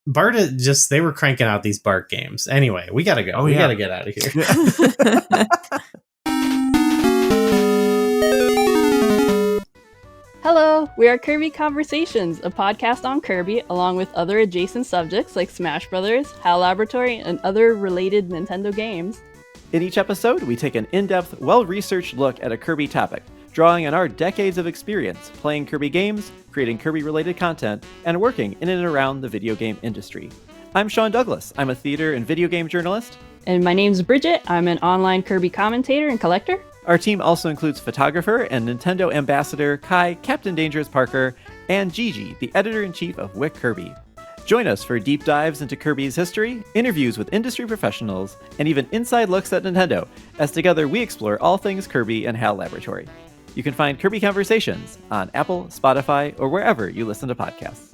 just, they were cranking out these Bart games. Anyway, we gotta go. We gotta get out of here. Hello, we are Kirby Conversations, a podcast on Kirby, along with other adjacent subjects like Smash Brothers, HAL Laboratory, and other related Nintendo games. In each episode, we take an in-depth, well-researched look at a Kirby topic, drawing on our decades of experience playing Kirby games, creating Kirby-related content, and working in and around the video game industry. I'm Sean Douglas. I'm a theater and video game journalist. And my name's Bridget. I'm an online Kirby commentator and collector. Our team also includes photographer and Nintendo ambassador Kai Captain Dangerous Parker and Gigi, the editor-in-chief of Wick Kirby. Join us for deep dives into Kirby's history, interviews with industry professionals, and even inside looks at Nintendo, as together we explore all things Kirby and HAL Laboratory. You can find Kirby Conversations on Apple, Spotify, or wherever you listen to podcasts.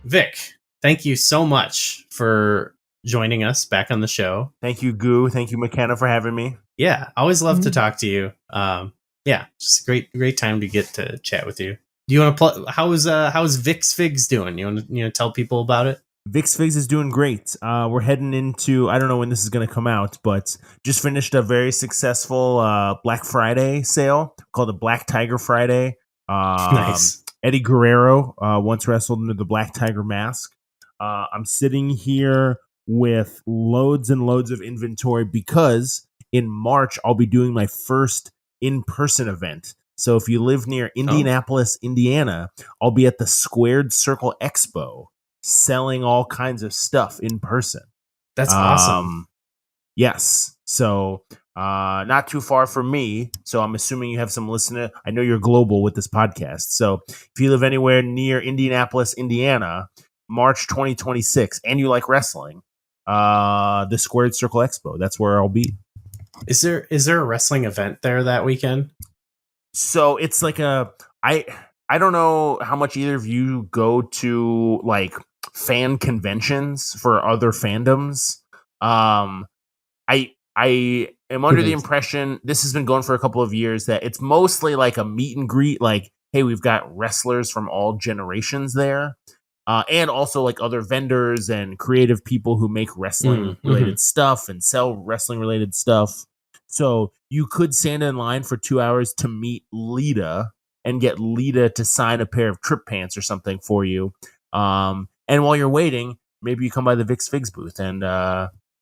Vic, thank you so much for joining us back on the show. Thank you, Goo. Thank you, McKenna, for having me. Yeah, always love to talk to you. Yeah, just a great time to get to chat with you. Do you want to how's Vic's Figs doing? You want to tell people about it? Vic's Figs is doing great. We're heading into, I don't know when this is going to come out, but just finished a very successful Black Friday sale called the Black Tiger Friday. Nice. Eddie Guerrero once wrestled under the Black Tiger mask. I'm sitting here with loads and loads of inventory because in March I'll be doing my first in-person event. So if you live near Indianapolis, Indiana, I'll be at the Squared Circle Expo selling all kinds of stuff in person. That's awesome. Yes. So not too far from me. So I'm assuming you have some listener. I know you're global with this podcast. So if you live anywhere near Indianapolis, Indiana, March 2026, and you like wrestling, the Squared Circle Expo, that's where I'll be. Is there a wrestling event there that weekend? So it's like I don't know how much either of you go to like fan conventions for other fandoms. I am under the impression, this has been going for a couple of years, that it's mostly like a meet and greet, like, hey, we've got wrestlers from all generations there. And also like other vendors and creative people who make wrestling related stuff and sell wrestling related stuff. So you could stand in line for 2 hours to meet Lita and get Lita to sign a pair of trip pants or something for you. And while you're waiting, maybe you come by the Vic's Figs booth and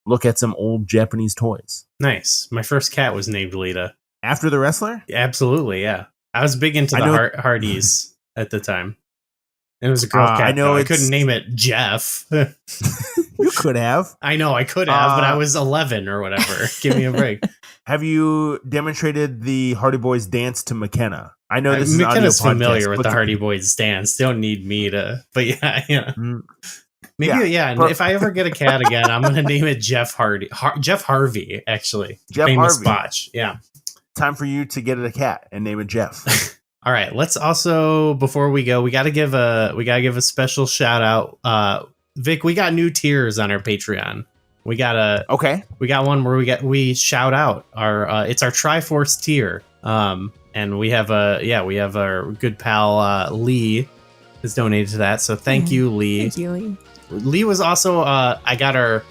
look at some old Japanese toys. Nice. My first cat was named Lita. After the wrestler? Absolutely, yeah. I was big into the Hardys at the time. It was a girl cat. I know I couldn't name it Jeff. You could have. I know I could have, but I was 11 or whatever. Give me a break. Have you demonstrated the Hardy Boys dance to McKenna? I know this is McKenna's an audio familiar podcast, with the Hardy Boys dance. They don't need me to. But yeah. Maybe and if I ever get a cat again, I'm going to name it Jeff Harvey. Jeff Harvey, actually. Jeff famous Harvey. botch. Yeah. time for you to get a cat and name it Jeff. All right, let's also, before we go, we got to give a special shout out. Vic, we got new tiers on our Patreon. We got one where we shout out our it's our Triforce tier. And we have our good pal Lee has donated to that. So thank you, Lee. Thank you, Lee. Lee was also I got our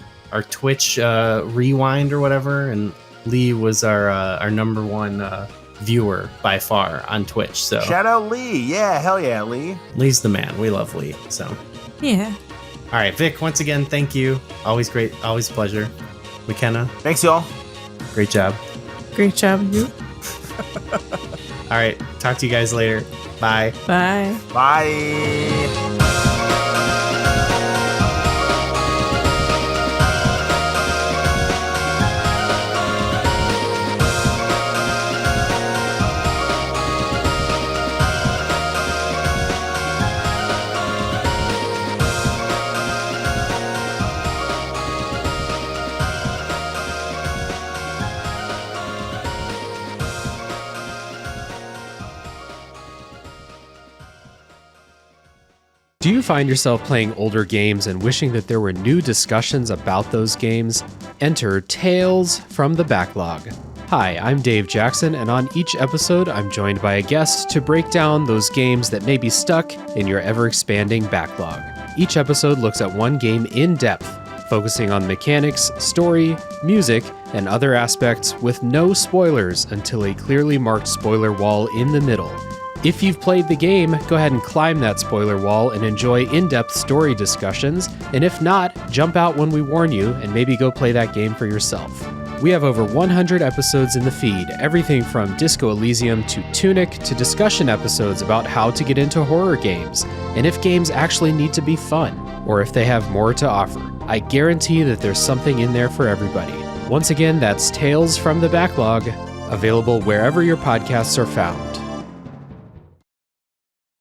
Twitch rewind or whatever, and Lee was our number one viewer by far on Twitch. So shout out Lee. Yeah, hell yeah, Lee. Lee's the man. We love Lee. So yeah. All right, Vic, once again, thank you. Always great, always a pleasure. McKenna. Thanks, y'all. Great job. Great job, you. All right, talk to you guys later. Bye. Bye. Bye. Do you find yourself playing older games and wishing that there were new discussions about those games? Enter Tales from the Backlog. Hi, I'm Dave Jackson, and on each episode, I'm joined by a guest to break down those games that may be stuck in your ever-expanding backlog. Each episode looks at one game in depth, focusing on mechanics, story, music, and other aspects with no spoilers until a clearly marked spoiler wall in the middle. If you've played the game, go ahead and climb that spoiler wall and enjoy in-depth story discussions, and if not, jump out when we warn you and maybe go play that game for yourself. We have over 100 episodes in the feed, everything from Disco Elysium to Tunic to discussion episodes about how to get into horror games, and if games actually need to be fun, or if they have more to offer. I guarantee that there's something in there for everybody. Once again, that's Tales from the Backlog, available wherever your podcasts are found.